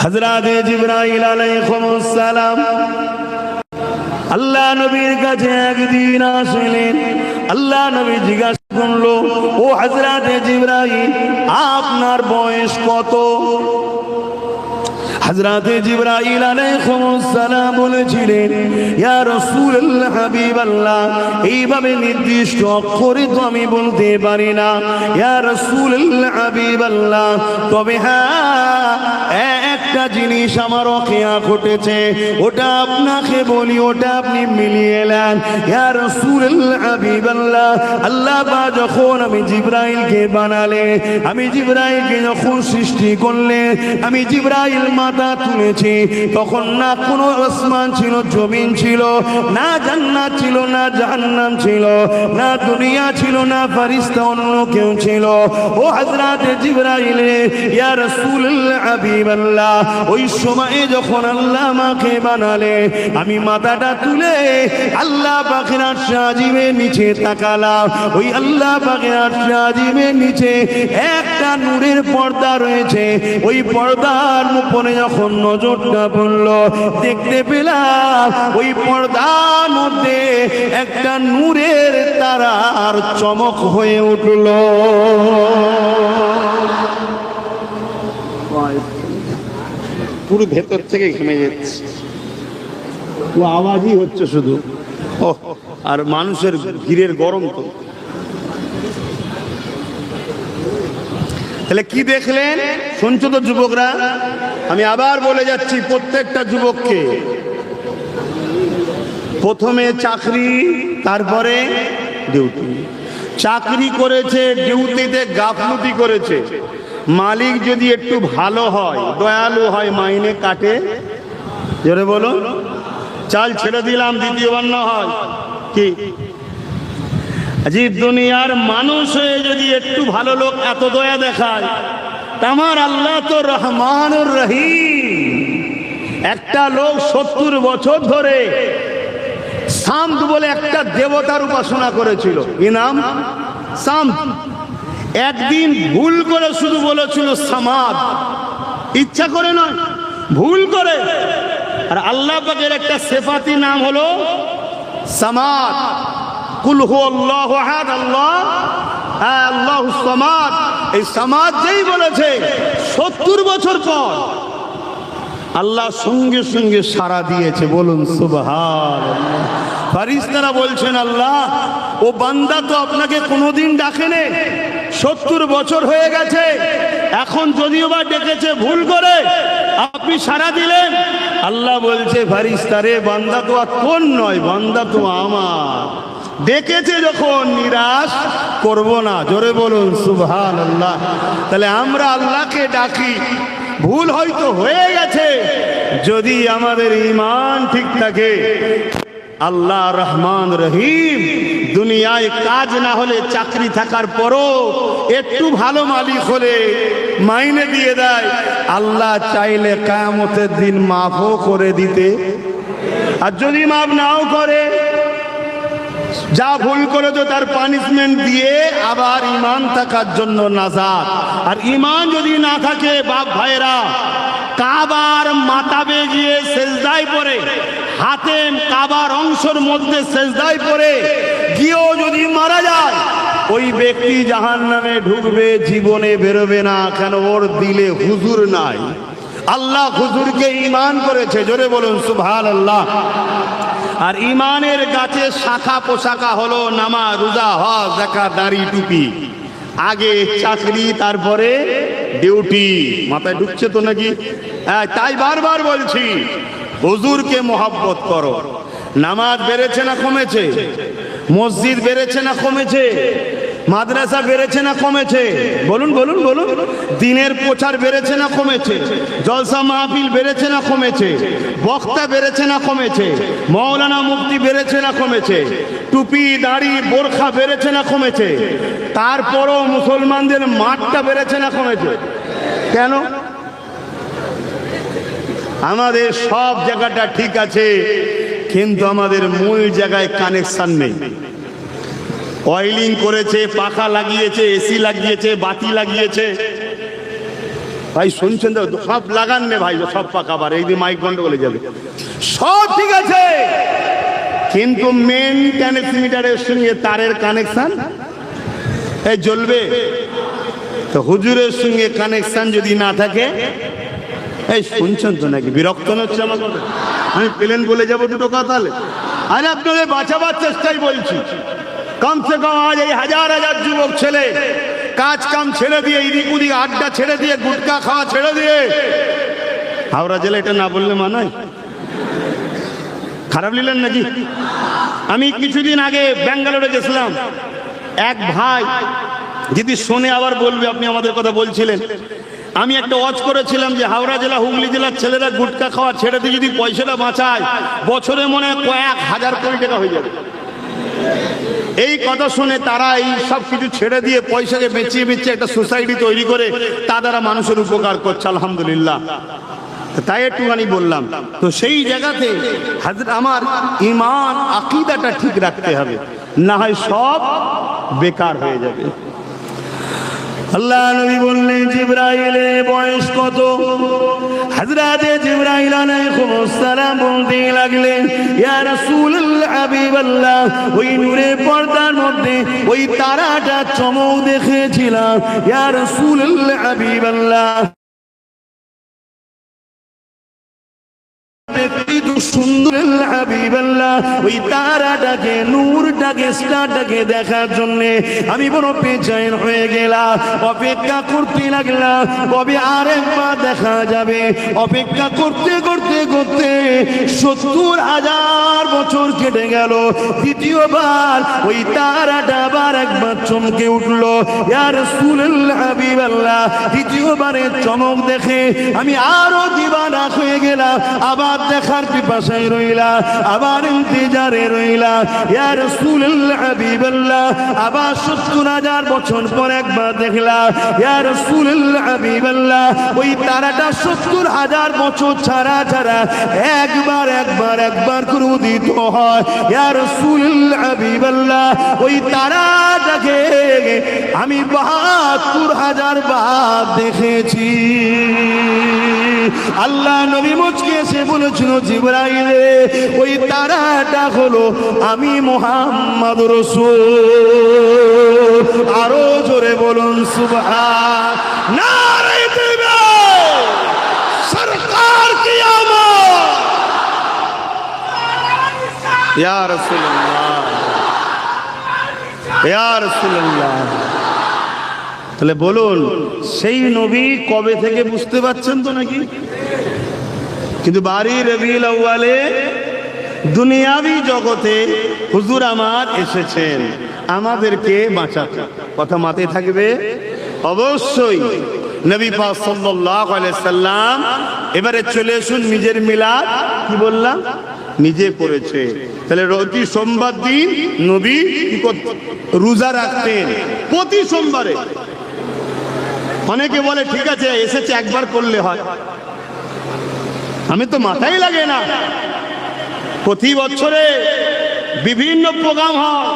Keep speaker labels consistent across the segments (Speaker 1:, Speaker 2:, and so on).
Speaker 1: হযরত জিবরাইল আলাইহিস সালাম আল্লাহ নবীর কাছে একদিন আসলেন। আল্লাহ নবী জিজ্ঞাসা করলো, ও হযরত জিবরাইল, আপনার বয়স কত? হযরত জিবরাইল আলাইহিস সালাম বলেছিলেন, ইয়া রাসূলুল্লাহ, হাবিবাল্লাহ, এইভাবে নির্দিষ্ট অক্ষরে তো আমি বলতে পারি না ইয়া রাসূলুল্লাহ, হাবিবাল্লাহ, তবে হ্যাঁ, একটা জিনিস আমার অখিয়া ঘটেছে, ওটা আপনাকে বলি, ওটা আপনি মিলিয়ে নেন। ইয়া রাসূলুল্লাহ, হাবিবাল্লাহ, আল্লাহ পাক যখন আমি জিবরাইলকে বানালে, আমি জিবরাইলকে যখন সৃষ্টি করলে, আমি জিবরাইল মাথা তুলেছি, তখন না কোনো আসমান ছিল, জমিন ছিল, না জান্নাত ছিল, না জাহান্নাম ছিল, না দুনিয়া ছিল, না ফেরেশতা অন্য কেউ ছিল। ও হযরত জিবরাইল, ইয়া রাসূলুল্লাহ, হাবিবাল্লাহ, ওই সময়ে যখন আল্লাহ আমাকে বানালে, আমি মাথাটা তুলে আল্লাহ পাকের আরশ আজিমের নিচে তাকালাম। ওই আল্লাহ পাকের আরশ আজিমের নিচে একটা নূরের পর্দা রয়েছে। ওই পর্দার উপরে যখন নজরটা পড়ল, দেখতে পেলাম ওই পর্দার মধ্যে একটা নূরের তারার চমক হয়ে উঠল। পুরো ভেতর থেকে ঘেমে যাচ্ছে, ও আওয়াজই হচ্ছে শুধু, আর মানুষের ভিড়ের গরম তো। তাহলে কি দেখলেন? শুনছো তো যুবকরা? আমি আবার বলে যাচ্ছি প্রত্যেকটা যুবককে, প্রথমে চাকরি, তারপরে ডিউটি। চাকরি করেছে, ডিউটিতে গাফলতি করেছে। মালিক যদি একটু ভালো হয়, দয়ালু হয়, মাইনে কাটে। জোরে বলো, চাল ছেড়ে দিলাম, দ্বিতীয়বার না হয় কি? দুনিয়ার মানুষ হয়ে যদি একটু ভালো লোক এত দয়া দেখায়, আমার আল্লাহ তো রহমানুর রহিম। একটা লোক 70 বছর ধরে সামদ বলে একটা দেবতার উপাসনা করেছিল, কি নাম? সামদ। একদিন ভুল করে শুধু বলেছিল সামাদ, ইচ্ছা করে নয়, ভুল করে। আর আল্লাহ পাকের একটা সিফাতি নাম হলো সামাদ। কুল হুয়াল্লাহু আহাদ, আল্লাহুস সামাদ। এই সামাদ যেই বলেছে, 70 বছর পর আল্লাহ সঙ্গে সঙ্গে সাড়া দিয়েছে। বলুন সুবহানাল্লাহ। ফেরেশতারা বলছেন, আল্লাহ, ও বান্দা তো আপনাকে কোনোদিন ডাকেনি, 70 বছর হয়ে গেছে, এখন যদিও বা ডেকেছে ভুল করে, আপনি সাড়া দিলেন। আল্লাহ বলছে, ফেরেশতারে, বান্দা তো আর তোর নয়, বান্দা তো আমার। ডেকেছে যখন, নিরাশ করব না। জোরে বলুন সুবহানাল্লাহ। তাহলে আমরা আল্লাহকে ডাকি, ভুল হয়তো হয়ে গেছে, যদি আমাদের ঈমান ঠিক থাকে, আল্লাহ রহমান রহিম দুনিয়ায় কাজ না হলে, চাকরি থাকার পরও একটু ভালো মালিক হলে মাইনে দিয়ে দেয়। আল্লাহ চাইলে কিয়ামতের দিন মাফও করে দিতে, আর যদি মাফ নাও করে, যা ভুল করেছো তার পানিশমেন্ট দিয়ে আবার ঈমান থাকার জন্য নাজাত। আর ঈমান যদি না থাকে, বাপ ভাইরা, কাবার মাতাবে গিয়ে সেজদায় পড়ে, হাতে কাবার অংশের মধ্যে সেজদায় পড়ে গিয়েও যদি মারা যায়, ওই ব্যক্তি জাহান্নামে ঢুকবে, জীবনে বেরোবে না। কেন? ওর দিলে হুজুর নাই। আল্লাহ হুজুরকে ঈমান করেছে। জোরে বলুন সুবহানাল্লাহ। আর ঈমানের গাছের শাখা পোশাকা হলো নামাজ, রোজা, হজ, যাকাত, দাড়ি, টুপি। আগে চাকরি, তারপরে ডিউটি। মাথায় ঢুকছে তো নাকি? তাই বারবার বলছি, হুজুরকে মহব্বত করো। নামাজ বেড়েছে না কমেছে? মসজিদ বেড়েছে না কমেছে? মাদ্রাসা বেড়েছে না কমেছে? বলুন বলুন বলুন। দিনের প্রচার বেড়েছে না কমেছে? জলসা মাহফিল বেড়েছে না কমেছে? বক্তা বেড়েছে না কমেছে? মৌলানা মুফতি বেড়েছে না কমেছে? টুপি, দাড়ি, বোরখা বেড়েছে না কমেছে? তারপরও মুসলমানদের মাঠটা বেড়েছে না কমেছে? কেন? আমাদের সব জায়গাটা ঠিক আছে, কিন্তু আমাদের মূল জায়গায় কানেকশন নেই। অয়েলিং করেছে, পাখা লাগিয়েছে, এসি লাগিয়েছে, বাতি লাগিয়েছে, ভাই শুনছেন তো? সব লাগান নে ভাই, সব পাকাবার, এই দিয়ে মাইক বন্ধ করে যাবে। সব ঠিক আছে, কিন্তু মেন ট্রান্সমিটারের সঙ্গে তারের কানেকশন এই জ্বলবে তো? হুজুরের সঙ্গে কানেকশন যদি না থাকে, এই শুনছেন তো নাকি? বিরক্ত হচ্ছে আমার কথা? আমি প্লেন বলে যাবো দুটো কথা তাহলে? আরে আপনাদের বাঁচাবার চেষ্টাই বলছি। কমসে কম আজ এই হাজার হাজার যুবক ছেলে কাজ কাম ছেড়ে দিয়ে, এদিক ওদিক আড্ডা ছেড়ে দিয়ে, গুটকা খাওয়া ছেড়ে দিয়ে, হাওড়া জেলা এটা না বললে মানায়? খারাপ নিলেন নাকি? আমি কিছুদিন আগে ব্যাঙ্গালোরে গেছিলাম। এক ভাই যদি শোনে আবার বলবে আপনি আমাদের কথা বলছিলেন। আমি একটা ওয়াজ করেছিলাম যে হাওড়া জেলা হুগলি জেলার ছেলেরা গুটকা খাওয়া ছেড়ে দিয়ে যদি পয়সাটা বাঁচায়, বছরে মনে হয় কয়েক হাজার কোটি টাকা হয়ে যাবে। এই কথা শুনে তারা এই সব কিছু ছেড়ে দিয়ে পয়সাকে বেঁচিয়ে বেঁচিয়ে একটা সোসাইটি তৈরি করে তা দ্বারা মানুষের উপকার করছে, আলহামদুলিল্লাহ। তাই একটুখানি বললাম। তো সেই জায়গাতে আমার ইমান আকীদাটা ঠিক রাখতে হবে, না হয় সব বেকার হয়ে যাবে। আল্লাহ নবী বললেন, জিবরাইলের বয়স কত? হযরতে জিবরাইল আলাইহিস সালাম বলতে লাগলেন, ইয়া রাসূলুল্লাহ হাবিবাল্লাহ, ওই নূরের পর্দার মধ্যে ওই তারাটা চমক দেখেছিলাম, ইয়া রাসূলুল্লাহ হাবিবাল্লাহ। সুন্দর হাবিবাল্লাহ, ওই তারাটাকে, নূরটাকে, স্টারটাকে দেখার জন্য আমি বড় বেচैन হয়ে গেলাম। অপেক্ষা করতে লাগলাম কবে আরেকবার দেখা যাবে। অপেক্ষা করতে করতে করতে 70,000 বছর কেটে গেল। দ্বিতীয়বার ওই তারাটা আবার একবার চমকে উঠলো, ইয়া রাসূলুল্লাহ হাবিবাল্লাহ। দ্বিতীয়বারের চমক দেখে আমি আরো দিবানা হয়ে গেলাম। আবার দেখার পিপাসায় রইলা, আবার ইন্তজারে রইলা, ইয়া রাসূলুল্লাহ হাবিবাল্লাহ। আবার 70,000 বছর পর একবার দেখলাম, ইয়া রাসূলুল্লাহ হাবিবাল্লাহ। ওই তারাটা 70,000 বছর ছাড়া ছাড়া একবার একবার একবার করে উদিত হয়, ইয়া রাসূলুল্লাহ হাবিবাল্লাহ। ওই তারাটাকে আমি 72,000 বার দেখেছি। আল্লাহ নবী মুচকে এসে বলেছিল, জিবরাইল, ওই তারাটা হলো আমি মুহাম্মদ রাসূল। আরো জোরে বলুন সুবহান। নারে তাকবীর, সরকার কি আমত, ইয়া রাসূলুল্লাহ, ইয়া রাসূলুল্লাহ। তাহলে বলুন, সেই নবী কবে থেকে বুঝতে পারছেন তো নাকি? কিন্তু বারি রবিউল আউয়ালে দুনিয়াবি জগতে হুজুর আমার এসেছেন আমাদেরকে বাঁচাতে। কথা মাথায় থাকবে অবশ্যই। নবী পাক সাল্লাল্লাহু আলাইহি সাল্লাম এবারে চলে আসুন নিজের মিলাদ, কি বললাম, নিজে করেছে। তাহলে প্রতি সোমবার দিন নবী কি করতেন? রোজা রাখতেন প্রতি সোমবারে। অনেকে বলে ঠিক আছে এসেছে একবার করলে হয়, আমি তো মাথায় লাগে না। প্রতি বছরে বিভিন্ন প্রোগ্রাম হয়।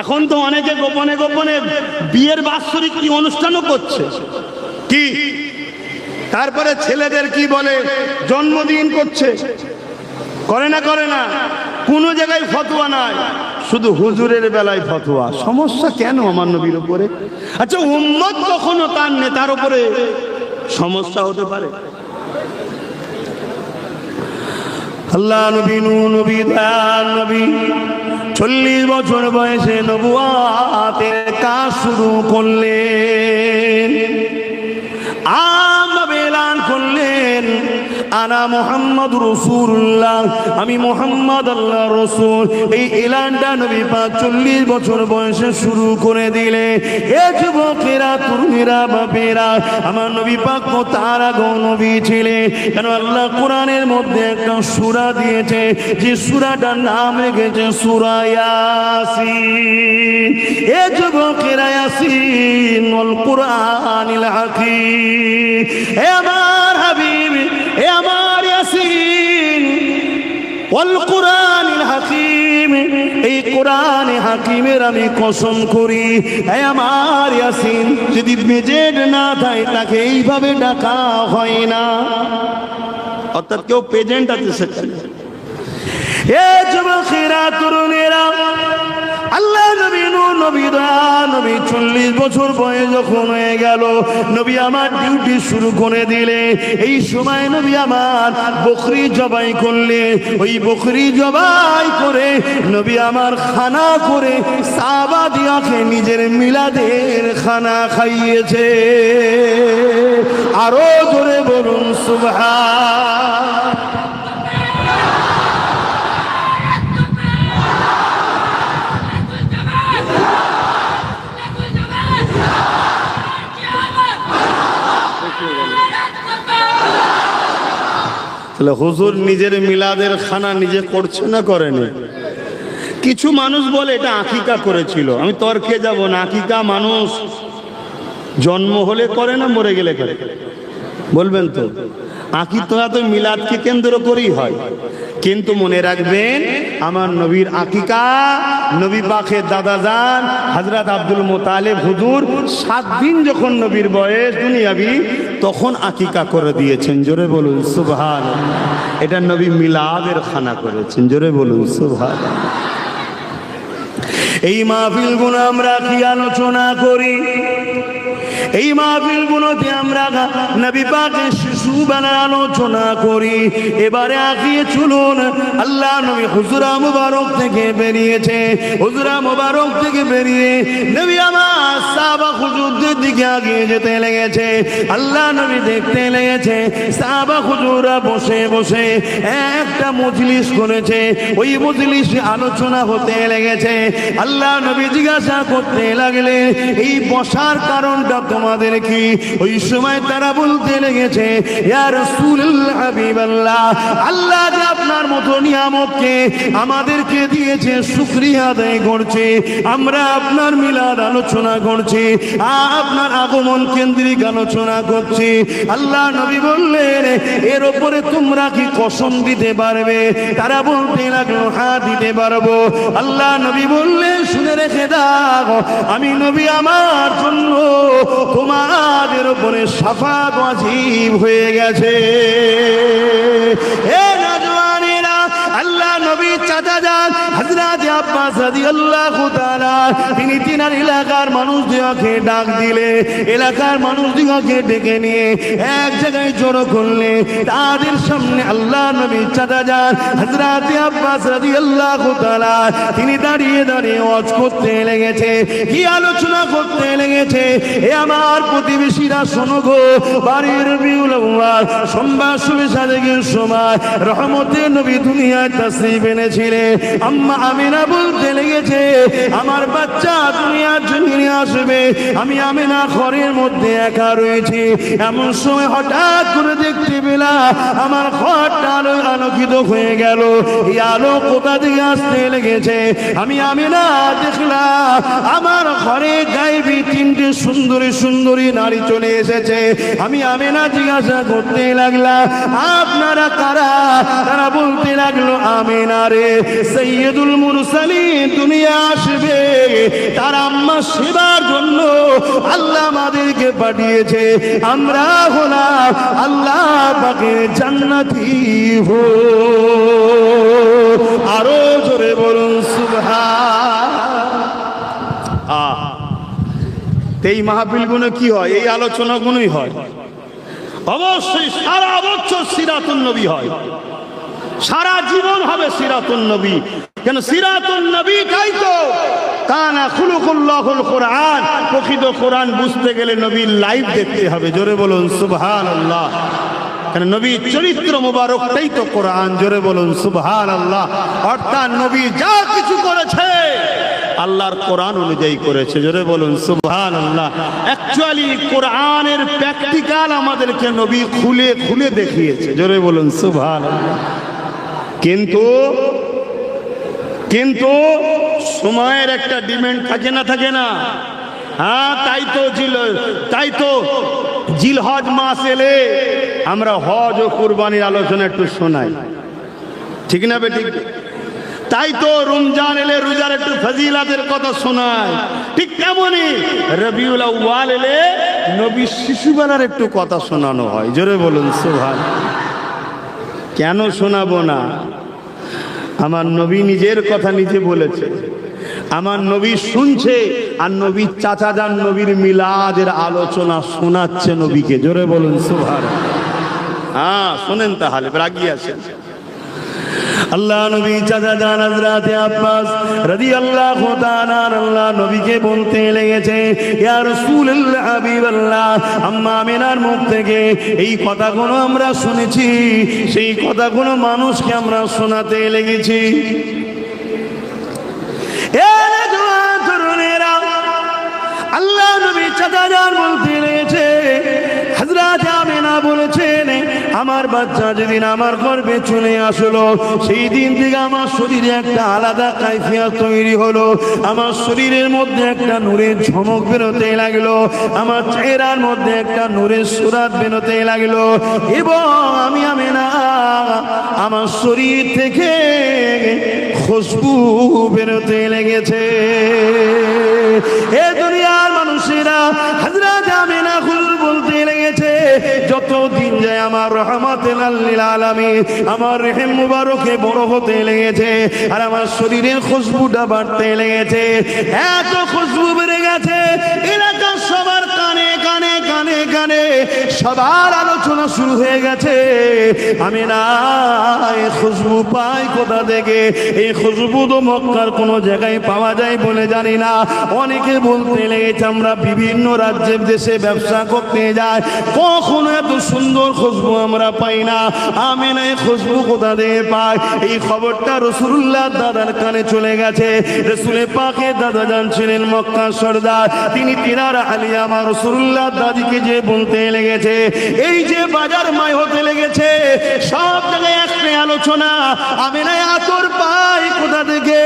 Speaker 1: এখন তো অনেকে গোপনে গোপনে বিয়ের বাৎসরিক কি অনুষ্ঠানও করছে, কি তারপরে ছেলেদের কি বলে জন্মদিন করছে, করে না করে না? কোনো জায়গায় ফতোয়া নাই, শুধু হুজুরের বেলায় ফতোয়া। সমস্যা কেন আমার নবীর উপরে? আচ্ছা উম্মত কখনো তার নেতার উপরে সমস্যা হতে পারে? আল্লাহ নবী নবী নবী 40 বছর বয়সে নবুয়াতের কাজ শুরু করলেন। আমভাবে এলান করলেন, আনা মুহাম্মদ রাসূলুল্লাহ, আমি মুহাম্মদ আল্লাহর রাসূল। এই এলানটা নবী পাক 40 বছর বয়সে শুরু করে দিলে। এ যুবকেরা, তরুণীরা, বাপেরা, আমার নবী পাক তারা গো নবী ছিলেন। কেন আল্লাহ কোরআনের মধ্যে একটা সূরা দিয়েছে, যে সূরাটার নাম রেখেছে সূরা ইয়াসিন। এ যুবকেরা, ইয়াসিন ওয়াল কুরআনিল হাকীম। হে আমার হাবিব, হে আমার ইয়াসিন ওয়াল কুরআনিল হাকীম, এই কোরআনে হাকিমের আমি কসম করি, হে আমার ইয়াসিন, যদি পেজেন্ট না থাকে তাকে এইভাবে ডাকা হয় না। অর্থাৎ কেউ পেজেন্ট আছে সেখানে। এ যুবকেরা, তরুণেরা, আল্লাহ নবী নবী 40 বছর বয়স যখন হয়ে গেল, নবী আমার ডিউটি শুরু করে দিলে। এই সময় নবী আমার বকরি জবাই করলে। ওই বকরি জবাই করে নবী আমার খানা করে সাহাবাদিয়াকে নিজের মিলাদের খানা খাইয়েছে। আরো জোরে বলুন সুবহান। তাহলে হুজুর নিজের মিলাদের খানা নিজে করছে না করেনি? কিছু মানুষ বলে এটা আকিকা করেছিল। আমি তর্কে যাব না। আকিকা মানুষ জন্ম হলে করে না মরে গেলে করে? বলবেন তো। আকিকা তো মিলাদকে কেন্দ্র করেই হয়। কিন্তু মনে রাখবেন, আমার নবীর আকিকা, নবী পাকের দাদাজান হযরত আব্দুল মুতালিব হুজুর 7 দিন যখন নবীর বয়স দুনিয়াবি, তখন আকিকা করে দিয়েছেন। জোরে বলুন সুবহানাল্লাহ। এটা নবী মিলাদের খানা করেছেন। জোরে বলুন সুবহানাল্লাহ। এই মাহফিলগুলো আমরা কি আলোচনা করি? এই মাহফিলগুলোতে আমরা নবী পাকের শিশুবেলা আলোচনা করি। এবারে আগিয়ে চলুন। আল্লাহ নবী হুজরা মুবারক থেকে বেরিয়েছে। হুজরা মুবারক থেকে বেরিয়ে নবী আমার সাহাবা হুজুরদের দিকে আগিয়ে যেতে লেগেছে। আল্লাহ নবী দেখতে লেগেছে সাহাবা হুজুররা বসে বসে একটা মজলিস করেছে। ওই মজলিসে আলোচনা হতে লেগেছে। আল্লাহ নবী জিজ্ঞাসা করতে লাগলে, এই বসার কারণটা তোমাদের কি? ওই সময় তারা বলতে লেগেছে, ইয়া রাসূলুল্লাহ, হাবিবাল্লাহ, আল্লাহ যে আপনার মতো নিয়ামতকে আমাদেরকে দিয়েছে, শুকরিয়া আদায় করছে। আমরা আপনার মিলাদ আলোচনা করছি, আপনার আগমন কেন্দ্রিক আলোচনা করছি। আল্লাহ নবী বললেন, এর উপরে তোমরা কি কসম দিতে পারবে? তারা বলতে লাগলো, হ্যাঁ দিতে পারবো। আল্লাহ নবী বললেন, শুনে রেখে দাও, আমি নবী আমার জন্য তোমাদের উপরে শাফাত ওয়াজিব হয়ে গেছে। হে নওজওয়ানেরা, আল্লাহ নবী চাচা যান হযরত আব্বাস রাদিয়াল্লাহু তাআলা, তিনি তিনার এলাকার মানুষদেরকে ডাক দিলে, এলাকার মানুষদেরকে ডেকে নিয়ে এক জায়গায় জড়ো করলে। তাদের সামনে আল্লাহ নবী চাচা যান হযরত আব্বাস রাদিয়াল্লাহু তাআলা, তিনি দাঁড়িয়ে দাঁড়িয়ে ওয়াজ করতে লেগেছে। কি আলোচনা করতে লেগেছে? এ আমার প্রতিবেশীরা শোনো গো, বাড়ির রবিউল আউয়াল সোমবার শুভে সাদেকের সময় রহমতের নবী দুনিয়ায় তাশরীফ এনেছিলেন। আম্মা আমিনা বলতে লেগেছে, আমার বাচ্চা দুনিয়ার জন্য আসবে, আমি আমিনা ঘরের মধ্যে একা রয়েছি। এমন সময় হঠাৎ করে দেখতে পেলাম আমার ঘরটা আলোকিত হয়ে গেল। এই আলো কোথা থেকে আসতে লেগেছে? আমি আমিনা দেখলাম আমার ঘরে গায়েবী 3টে সুন্দরী সুন্দরী নারী চলে এসেছে। আমি আমিনা জিজ্ঞাসা করতে লাগলাম, আপনারা কারা? তারা বলতে লাগলো, আমিনা রে, সাইয়্যিদুল মুরসালিন দুনিয়া আসবে, তার আম্মা সেবার জন্য আল্লাহ আমাদেরকে পাঠিয়েছে। আমরা হলাম আল্লাহ পাকের জান্নাতি হো। আরো জোরে বলুন সুবহান। এই মাহফিলগুলো কি হয়? এই আলোচনাগুলোই হয়। অবশ্যই সারা বছর সিরাতুন নবী হয়, সারা জীবন হবে সিরাতুন নবী। কেন? সিরাতুন নবী তাই তো কানা খুলুকুল্লাহুল কোরআন। প্রকৃত কোরআন বুঝতে গেলে নবীর লাইভ দেখতে হবে। জোরে বলুন সুবহানাল্লাহ। কেন? নবীর চরিত্র মুবারকটাই তো কোরআন। জোরে বলুন সুবহানাল্লাহ। অর্থাৎ নবী যা কিছু করেছে আল্লাহর কোরআন অনুযায়ী করেছে। জোরে বলুন সুবহানাল্লাহ। অ্যাকচুয়ালি কোরআনের প্র্যাকটিক্যাল আমাদেরকে নবী খুলে খুলে দেখিয়েছে। জোরে বলুন সুবহানাল্লাহ। কিন্তু সময়ের একটা ডিমান্ড থাকে না, থাকে না? হ্যাঁ, তাই তো জিলহজ মাস এলে আমরা হজ ও কুরবানির আলোচনা একটু শোনাই, ঠিক না বেঠিক? তাই তো রমজান এলে রোজার একটু ফজিলাতের কথা শোনায়, ঠিক তেমনই রবিউল আউয়াল এলে নবীর শিশুবেলার একটু কথা শোনানো হয়। জোরে বলুন সুবহানাল্লাহ। কেন শোনাবো না? আমার নবী নিজের কথা নিজে বলেছে, আমার নবী শুনছে, আর নবীর চাচা যান নবীর মিলাদের আলোচনা শোনাচ্ছে নবীকে। জোরে বলুন সুবহানাল্লাহ। হ্যাঁ শোনেন তাহলে, রাগিয়ে আসেন। আল্লাহ নবী চাচা যান হযরত আব্বাস রাদিয়াল্লাহু তাআলা আল্লাহ নবীকে বলতে লেগেছে, ইয়া রাসূলুল্লাহ হাবিবাল্লাহ, আম্মা আমিনার মুখ থেকে এই কথাগুলো আমরা শুনেছি, সেই কথাগুলো মানুষকে আমরা শোনাতে লেগেছি। আল্লাহ নবী চাচা যান বলতে লেগেছে, হযরত আমিনা বলেছেন, আমার বাচ্চা যেদিন আমার গর্ভে চলে আসলো, সেই দিন থেকে আমার শরীরে একটা আলাদা কাইফিয়ত তৈরি হলো। আমার শরীরের মধ্যে একটা নূরের ঝমক বেরোতে লাগলো, আমার চেহারার মধ্যে একটা নূরের সুরাত বেরোতে লাগলো, এবং আমি আমিনা আমার শরীর থেকে খুশবু বেরোতে লেগেছে। এ দুনিয়ার মানুষেরা হযরত আমিনা হুজুর বলতে লেগেছে, যত দিন যায় আমার রহমাতুল লিল আলামিন, আমার রহিম মুবারকে বড় হতে লেগেছে, আর আমার শরীরের খুশবুটা বাড়তে লেগেছে। এত খুশবু বেড়ে গেছে, এলাকার সবার কানে কানে কানে কানে সবার আলোচনা শুরু হয়ে গেছে, আমি না এই খুশবু পাই কোথা থেকে? এই খুশবু তো মক্কার কোনো জায়গায় পাওয়া যায় বলে জানি না। অনেকে বলতে লেগেছে, আমরা বিভিন্ন রাজ্যের দেশে ব্যবসা করতে যাই, কখনো এত সুন্দর খুশবু আমরা পাই না। আমি না এই খুশবু কোথা থেকে পাই? এই খবরটা রাসূলুল্লাহ দাদার কানে চলে গেছে। রাসূলে পাকের দাদা যান ছিলেন মক্কা সরদার, তিনি তিনার আলিয়া আমার রাসূলুল্লাহ দাদিকে যে বলতে লেগেছে, এই যে বাজার মাই হতে লেগেছে, সব জায়গায় একটাই আলোচনা, আমি না আতর পাই কোথা থেকে?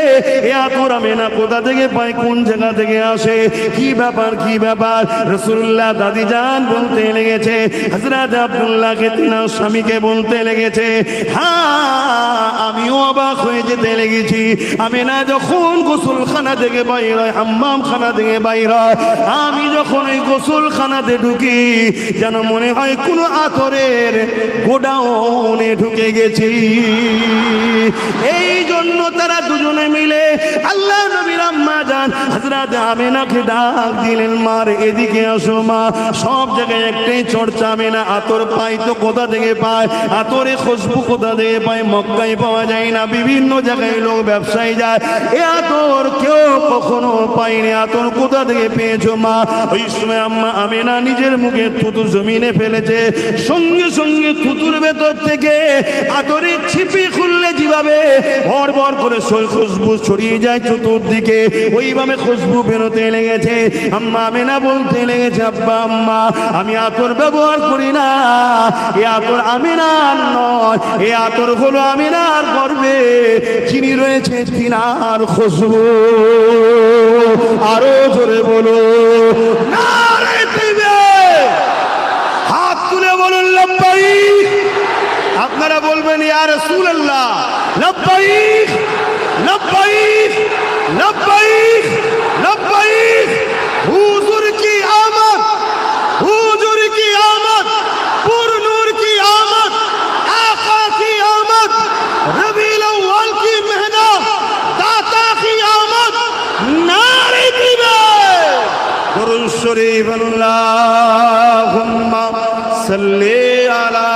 Speaker 1: এ আতর আমি না কোথা থেকে পাই, কোন জায়গা থেকে আসে, কি ব্যাপার কি ব্যাপার? রাসূলুল্লাহ দাদি যান বলতে লেগেছে, হযরত আব্দুল্লাহকে তিনার স্বামীকে বলতে লেগেছে, হ্যাঁ আমিও অবাক হয়ে যেতে লেগেছি। আমি না যখন গোসলখানা থেকে বাইর হয়, হাম্মামখানা থেকে বাইর হয়, আমি যখন ওই গোসলখানাতে ঢুকি, যেন মনে হয় কোনো আতরের গোডাউনে ঢুকে গেছি। এই জন্য তারা দুজনে মিলে আল্লাহ নবীর আম্মা যান হযরত আমিনাকে ডাক দিলেন, মার এদিকে আসো মা। সব জায়গায় একটাই চর্চা, আমিনা আতর পাই তো কোথা থেকে পায়? আতরে খুশবু কোথা থেকে পায়? মক্কায় পাওয়া যায় না, বিভিন্ন জায়গায় লোক ব্যবসায়ী যায়, এ আতর কেউ কখনো পায়নি, আতর কোথা থেকে পেয়েছো মা? ওই সময় আম্মা আমিনা নিজের মুখে থুতু জমিনে ফেলেছে, সঙ্গে সঙ্গে থুতুর ভেতর থেকে আতরের ছিপি খুললে যেভাবে ভর ভর করে খুশবু ছড়িয়ে যায় চতুর্দিকে, ওইভাবে খুশবু বেরোতে লেগেছে। আম্মা আমিনা বলতে লেগেছে, আব্বা আম্মা আমি আতর ব্যবহার করি না, এ আতর আমিনার নয়, এ আতর হলো আমিনার গর্ভে যিনি রয়েছে তিনার খুশবু। আরো জোরে বলো নারে তাকবীর, হাত তুলে বলুন লাব্বাইক। আপনারা বলবেন ইয়া রাসূলুল্লাহ লাব্বাইক লাব্বাইক লাব্বাইক লাব্বাইক। হুজুর কি আমদ, হুজুর কি আমদ, পুর নূর কি আমদ, आका की आमद, रबीउल अव्वल की मेहनत, दाता की आमद, नारे तकबीर। दुरूद शरीफ अल्लाहुम्मा सल्ली अला।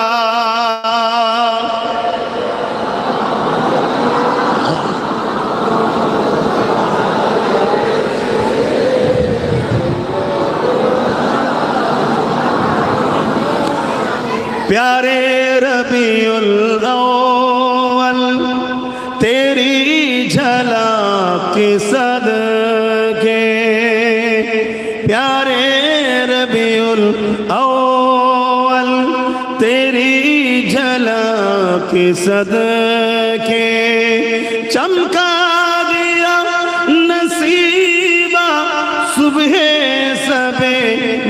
Speaker 1: प्यारे रबीउल अव्वल तेरी झलक के सदके, प्यारे रबीउल अव्वल तेरी झलक के सदके, चमका दिया नसीबा सुबह सबे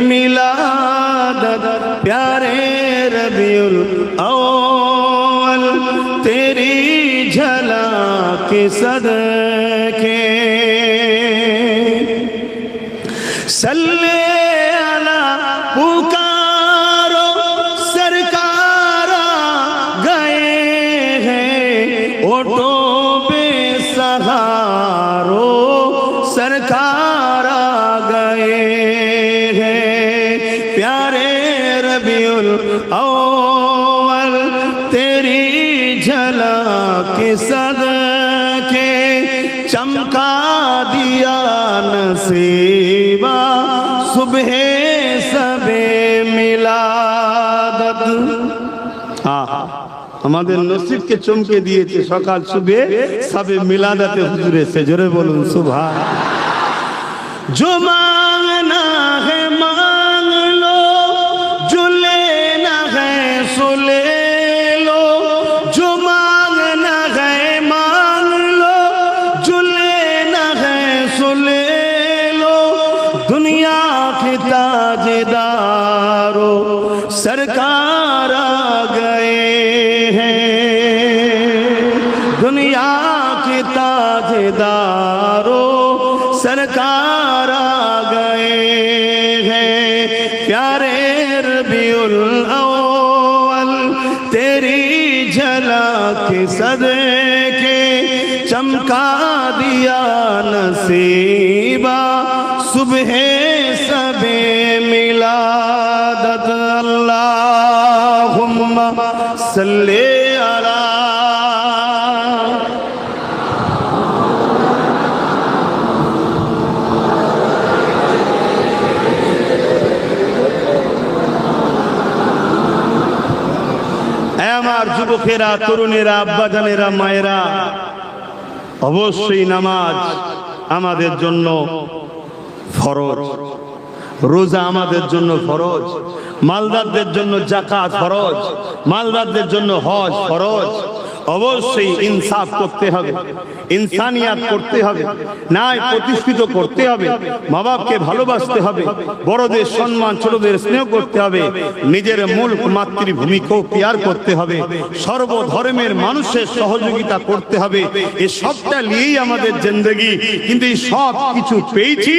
Speaker 1: मिलादत, प्यारे रबीउल अव्वल तेरी झलक के सदके सल्ले अला पुकारो सरकार गए हैं ओटो बेसहारो सरकार गए हैं प्यारे रबीउल अव्वल तेरी झलक के सदके चमका दिया नसीबा सुबह सबे मिलादत আমাদের নসিবকে চমকে দিয়েছে সকাল সুবে সবে মিলাদাতে হুজুর এসে জোরে বলুন সুবহান जो मांगना है मांग लो जो लेना है सो ले लो जो मांगना है मांग लो जो लेना है सो ले लो दुनिया के ताजदारों सरकार आ गए हैं दुनिया के ताजदारों सरकार आ गए हैं प्यारे रबीउल अव्वल तेरी झलक के सदके चमका दिया नसीबा सुबह सबे मिलादत अल्लाहुम्मा सल्ले अला আমার যুবকেরা তরুণেরা আব্বাজানেরা মায়েরা অবশ্যই নামাজ আমাদের জন্য ফরজ রোজা আমাদের জন্য ফরজ মালদারদের জন্য যাকাত ফরজ মালদারদের জন্য হজ ফরজ অবশ্যই ইনসাফ করতে হবে ইনসানিয়াত করতে হবে ন্যায় প্রতিষ্ঠিত করতে হবে মা বাপকে ভালোবাসতে হবে বড়দের সম্মান ছোটদের স্নেহ করতে হবে নিজের মূল মাতৃভূমিকেও প্যার করতে হবে সর্বধর্মের মানুষের সহযোগিতা করতে হবে এই সবটা নিয়েই আমাদের জিন্দেগি কিন্তু এই সব কিছু পেয়েছি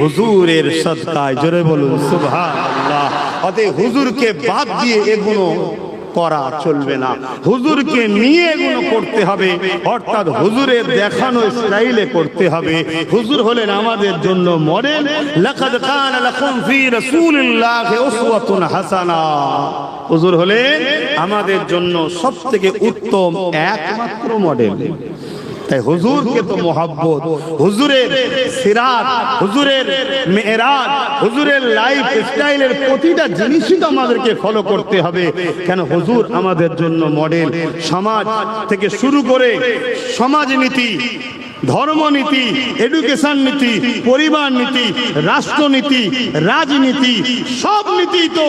Speaker 1: হুজুরের সদকায় জোরে বলুন সুবহানাল্লাহ অতএব হুজুরকে বাদ দিয়ে এগুলো করা চলবে না হুজুরকে নিয়ে এগুলো করতে হবে অর্থাৎ হুজুরের দেখানো স্টাইলে করতে হবে হুজুর হলেন আমাদের জন্য মডেল লাকাদ কানা লাকুম ফি রাসূলিল্লাহি উসওয়াতুন হাসানা হুজুর হলেন আমাদের জন্য সবথেকে উত্তম একমাত্র মডেল তাই হুজুরকে তো মোহাব্বত হুজুরের সিরাত হুজুরের মেরাজ হুজুরের লাইফ স্টাইলের প্রতিটা জিনিসই তো আমাদেরকে ফলো করতে হবে কেন হুজুর আমাদের জন্য মডেল সমাজ থেকে শুরু করে সমাজনীতি ধর্মনীতি এডুকেশন নীতি পরিবার নীতি রাষ্ট্রনীতি রাজনীতি সব নীতি তো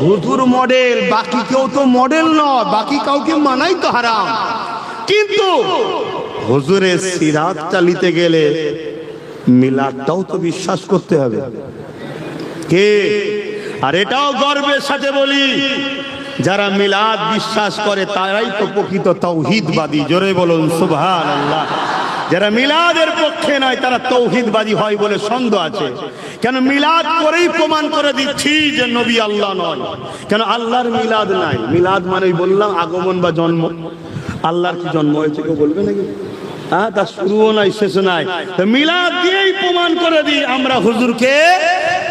Speaker 1: হুজুর মডেল বাকি কেউ তো মডেল নয় বাকি কাউকে মানাই তো হারাম কিন্তু হুজুরের সিরাত চালিতে গেলে মিলাদটাও তো বিশ্বাস করতে হবে কে আর এটাও গর্বের সাথে বলি যারা মিলাদ বিশ্বাস করে তারাই তো প্রকৃত তাওহীদবাদী জোরে বলুন সুবহানাল্লাহ যারা মিলাদের পক্ষে নয় তারা তাওহীদবাদী হয় বলে সন্দেহ আছে কেন মিলাদ করেই প্রমাণ করে দিচ্ছি যে নবী আল্লাহ নয় কেন আল্লাহর মিলাদ নাই মিলাদ মানে বললাম আগমন বা জন্ম আল্লাহর কি জন্ম হয়েছে কেউ বলবে নাকি তার শুরুও নাই শেষও নাই মিলাদ দিয়েই প্রমাণ করে দিই আমরা হুজুরকে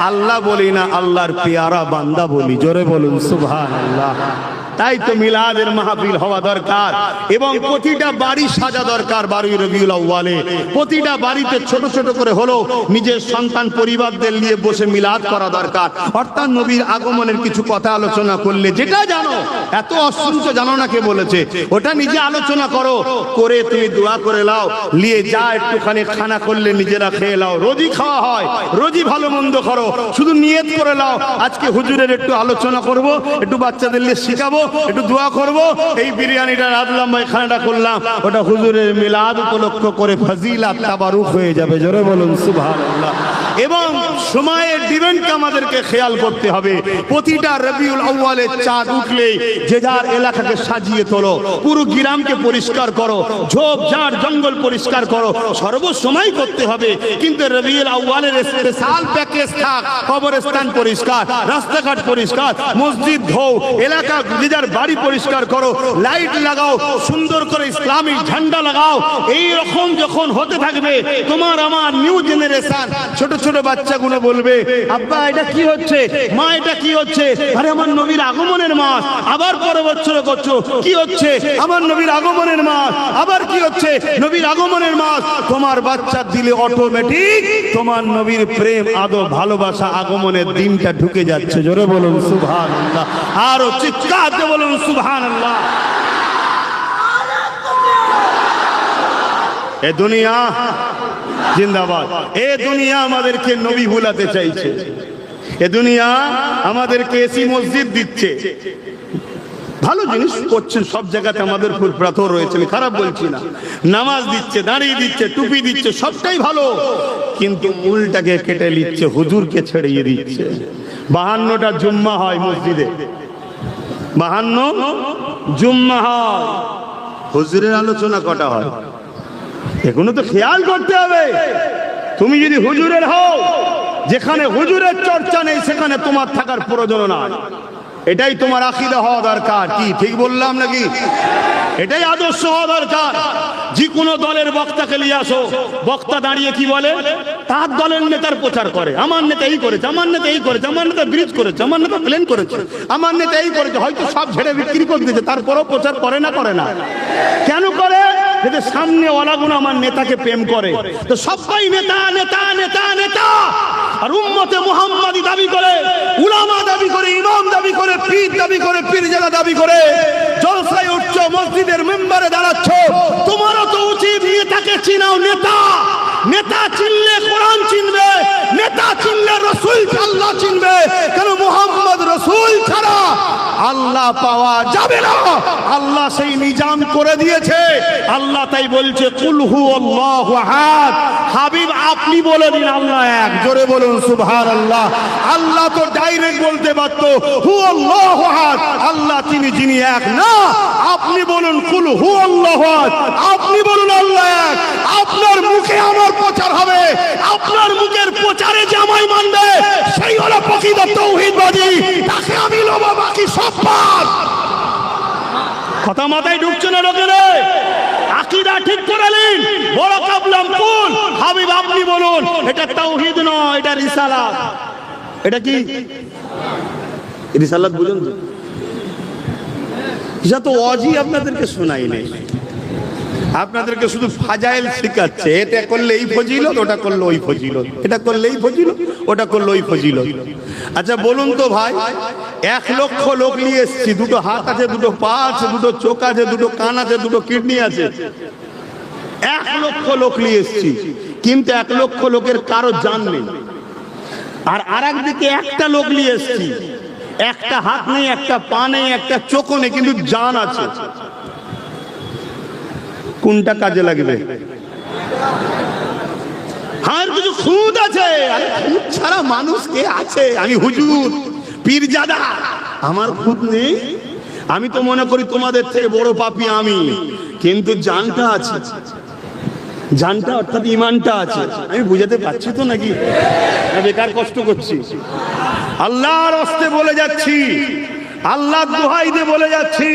Speaker 1: আল্লাহ বলি না আল্লাহর পেয়ারা বান্দা বলি জোরে বলুন সুবহানাল্লাহ তাই তো মিলাদের মাহফিল হওয়া দরকার এবং প্রতিটা বাড়ি সাজা দরকার 12 রবিউল আউয়ালে প্রতিটা বাড়িতে ছোট ছোট করে হলো নিজের সন্তান পরিবারদের নিয়ে বসে মিলাদ করা দরকার অর্থাৎ নবীর আগমনের কিছু কথা আলোচনা করলে যেটা জানো এত অসংখ্য জানো না কে বলেছে ওটা নিজে আলোচনা করো করে তুমি দোয়া করে নাও নিয়ে যা একটুখানি খানা করলে নিজেরা খেয়ে নাও রোজই খাওয়া হয় রোজই ভালো মন্দ করো শুধু নিয়ত করে নাও আজকে হুজুরের একটু আলোচনা করব একটু বাচ্চাদের নিয়ে শিখাবো একটু দোয়া করব এই বিরিয়ানিটা রাঁধলাম ভাই খানাটা করলাম ওটা হুজুরের মিলাদ উপলক্ষ করে ফজিলাত তাবারুক হয়ে যাবে জোরে বলুন সুবহানাল্লাহ এবং সময়ের ডিমান্ডকে আমাদেরকে খেয়াল করতে হবে। প্রতিটা রবিউল আউয়ালের চাঁদ উঠলে যে যার এলাকাকে সাজিয়ে তোলো, পুরো গ্রামকে পরিষ্কার করো, ঝোপঝাড় জঙ্গল পরিষ্কার করো, সর্বসময় করতে হবে। কিন্তু রবিউল আউয়ালের স্পেশাল প্যাকেজ থাক, কবরস্থান পরিষ্কার, রাস্তাঘাট পরিষ্কার, মসজিদ ধো, এলাকা যে যার বাড়ি পরিষ্কার করো, লাইট লাগাও, সুন্দর করে ইসলামিক ঝান্ডা লাগাও। এই রকম যখন হতে থাকবে, তোমার আমার নিউ জেনারেশন ছোট ছোট বাচ্চাগুলো বলবে, আব্বা এটা কি হচ্ছে, মা এটা কি হচ্ছে? আরে আমার নবীর আগমনের মাস, আবার পরের বছর করছো, কি হচ্ছে? আমার নবীর আগমনের মাস, আবার কি হচ্ছে? নবীর আগমনের মাস। তোমার বাচ্চার দিলে অটোমেটিক তোমার নবীর প্রেম, আদর, ভালোবাসা, আগমনের দিনটা ঢুকে যাচ্ছে। জোরে বলুন সুবহানাল্লাহ, আরো চিৎকার দিয়ে বলুন সুবহানাল্লাহ। এ দুনিয়া জিন্দাবাদ। এ দুনিয়া আমাদেরকে নবী ভুলাতে চাইছে। এ দুনিয়া আমাদেরকে এসি মসজিদ দিচ্ছে, ভালো জিনিস করছেন, সব জায়গাতে আমাদের ফুল প্রাথর রয়েছে, আমি খারাপ বলছি না। নামাজ দিচ্ছে, দাঁড়িয়ে দিচ্ছে, টুপি দিচ্ছে, সবটাই ভালো, কিন্তু মূলটাকে কেটে নিচ্ছে, হুজুরকে ছেড়িয়ে দিচ্ছে। 52টা জুম্মা হয় মসজিদে, 52 জুম্মা হয়, হুজুরের আলোচনা কটা হয়? এগুলো তো খেয়াল করতে হবে। তুমি যদি হুজুরের হও, যেখানে হুজুরের চর্চা নেই সেখানে তোমার থাকার প্রয়োজন নাই। এটাই তোমার আকীদা হওয়া দরকার। কি ঠিক বললাম নাকি? এটাই আদর্শ হওয়া দরকার। যে কোনো দলের বক্তাকে নিয়ে আসো, বক্তা দাঁড়িয়ে কি বলে? তার দলের নেতার প্রচার করে, আমার নেতা এই করেছে, আমার নেতা এই করেছে, আমার নেতা ব্রিজ করেছে, আমার নেতা প্লেন করেছে, আমার নেতা এই করেছে। হয়তো সব ঝেড়ে বিক্রি করে দিয়েছে, তারপরও প্রচার করে না? করে না। কেন করে? যাতে সামনে ওয়ালাগুলো আমার নেতাকে প্রেম করে। তো সবাই নেতা নেতা নেতা নেতা, আর উম্মতে মুহাম্মাদি দাবি করে, উলামা দাবি করে, ইমাম দাবি করে, পীর দাবি করে, পীরজাদা দাবি করে। জলসায় উঠছো, মসজিদের মেম্বারে দাঁড়াচ্ছ, তোমারও তো উচিত নেতাকে চিনাও। নেতা নেতা চিনলে কোরআন চিনবে, নেতা চিনলে রাসূল আল্লাহ চিনবে। কেন? মুহাম্মদ রাসূল ছাড়া আল্লাহ পাওয়া যাবে না। আল্লাহ সেই নিজাম করে দিয়েছে। আল্লাহ তাই বলছে, কুল হুয়াল্লাহু আহাদ। হাবিব আপনি বলে দিন আল্লাহ এক। জোরে বলুন সুবহানাল্লাহ। আল্লাহ তো ডাইরেক্ট বলতে পারতো হুয়াল্লাহু আহাদ, আল্লাহ তিনি যিনি এক। না, আপনি বলুন কুল হুয়াল্লাহু আহাদ, আপনি বলুন আল্লাহ এক। আপনার মুখে আমার প্রচার হবে, আপনার মুখের প্রচারে যে আমায় মানবে সেই হলো প্রকৃত তাওহীদবাদী, তাকে আমি লোবা, বাকি সব বাদ। কথা মাথায় ঢুকছে না লোকের? আকীদা ঠিক করে নিন। বড় কাবলাম কুল, হাবিব আপনি বলুন। এটা তাওহীদ নয়, এটা রিসালাত। এটা কি রিসালাত? বুঝুন তো, যা তো অজি আপনাদেরকে শোনাই নেই, আপনাদেরকে শুধু ফাজাইল শেখাচ্ছে। এটা করলে এই ফজিলত, ওটা করলে ওই ফজিলত, এটা করলে এই ফজিলত, ওটা করলে ওই ফজিলত। আচ্ছা বলুন তো ভাই, 1 লক্ষ লোক নিয়ে এসেছি, দুটো হাত আছে, দুটো পা আছে, দুটো চোখ আছে, দুটো কান আছে, দুটো কিডনি আছে। 1 লক্ষ লোক নিয়ে এসেছি, কিন্তু 1 লক্ষ লোকের কারো জান নেই। আর আরেকদিকে একটা লোক নিয়ে এসেছি, একটা হাত নেই, একটা পা নেই, একটা চোখও নেই, কিন্তু জান আছে। কোনটা কাজে লাগবে? আর কিছু খুদ আছে, আরে খুদ ছাড়া মানুষ কে আছে? আমি হুজুর, পীরজাদা, আমার খুদ নেই। আমি তো মনে করি তোমাদের থেকে বড় পাপী আমি, কিন্তু জানটা আছে, জানটা অর্থাৎ ঈমানটা আছে। আমি বুঝাতে পারছি তো নাকি? বেকার কষ্ট করছি? আল্লাহর হস্তে বলে যাচ্ছি, আল্লাহর দোহাই দিয়ে বলে যাচ্ছি,